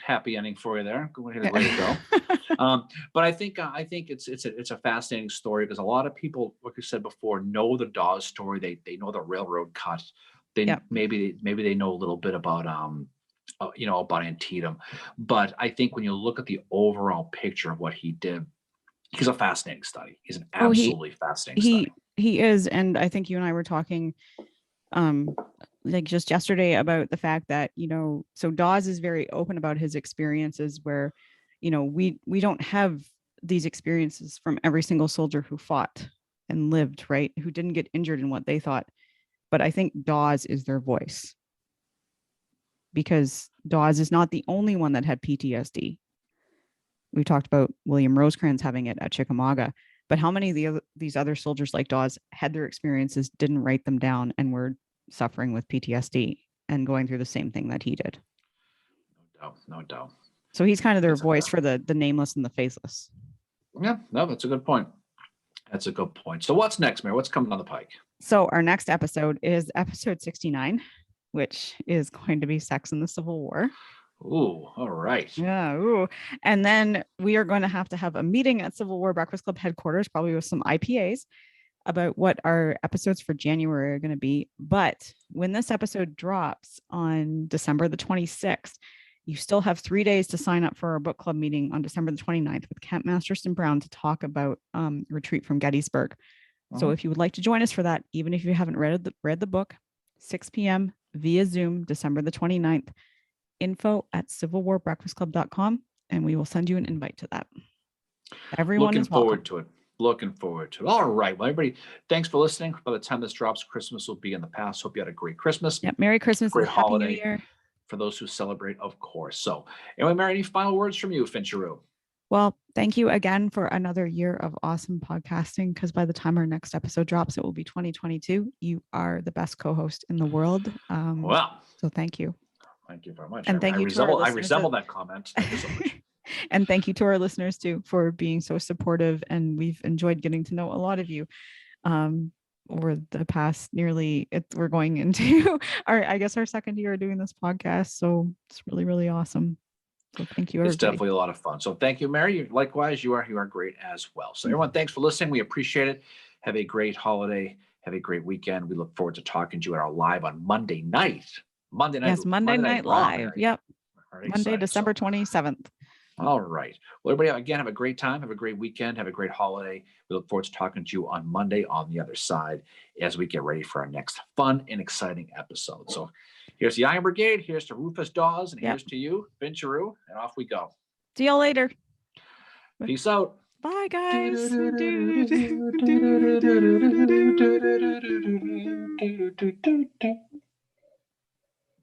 happy ending for you there. Way to go. But I think it's a fascinating story, because a lot of people, like you said before, know the Dawes story. They know the railroad cut. Maybe they know a little bit about about Antietam. But I think when you look at the overall picture of what he did, he's a fascinating study. He's an absolutely fascinating study. He is, and I think you and I were talking like just yesterday about the fact that, so Dawes is very open about his experiences where, we don't have these experiences from every single soldier who fought and lived, right? Who didn't get injured in what they thought. But I think Dawes is their voice, because Dawes is not the only one that had PTSD. We talked about William Rosecrans having it at Chickamauga, but how many of these other soldiers like Dawes had their experiences, didn't write them down, and were suffering with PTSD and going through the same thing that he did? No doubt. So he's kind of their voice for the nameless and the faceless. Yeah, no, that's a good point. So what's next, Mary? What's coming down the pike? So our next episode is episode 69, which is going to be Sex in the Civil War. Ooh, all right. Yeah. Ooh. And then we are going to have a meeting at Civil War Breakfast Club headquarters, probably with some IPAs, about what our episodes for January are going to be. But when this episode drops on December the 26th, you still have 3 days to sign up for our book club meeting on December the 29th with Kent Masterson Brown to talk about Retreat from Gettysburg. So if you would like to join us for that, even if you haven't read the book, 6 p.m. via Zoom, December the 29th. info@civilwarbreakfastclub.com, and we will send you an invite to that. Everyone Looking is welcome. forward to it. Looking forward to it. All right. Well, everybody, thanks for listening. By the time this drops, Christmas will be in the past. Hope you had a great Christmas. Yeah, Merry Christmas Great and Happy holiday New Year. for those who celebrate, of course. So anyway, Mary, any final words from you, Fincheroo? Well, thank you again for another year of awesome podcasting, because by the time our next episode drops, it will be 2022. You are the best co-host in the world. So thank you. Thank you very much. And thank you to our listeners. I resemble that comment. Thank you so much. And thank you to our listeners too for being so supportive. And we've enjoyed getting to know a lot of you over the past we're going into our second year doing this podcast. So it's really, really awesome. So thank you, everybody. It's definitely a lot of fun. So thank you, Mary. Likewise, you are great as well. So everyone, thanks for listening. We appreciate it. Have a great holiday. Have a great weekend. We look forward to talking to you at our live on Monday night. Yes, Monday Night Live. Yep. Monday, December 27th. All right. Well, everybody, again, have a great time. Have a great weekend. Have a great holiday. We look forward to talking to you on Monday on the other side as we get ready for our next fun and exciting episode. So here's the Iron Brigade. Here's to Rufus Dawes. And here's to you, Fincheroo. And off we go. See y'all later. Peace out. Bye, guys.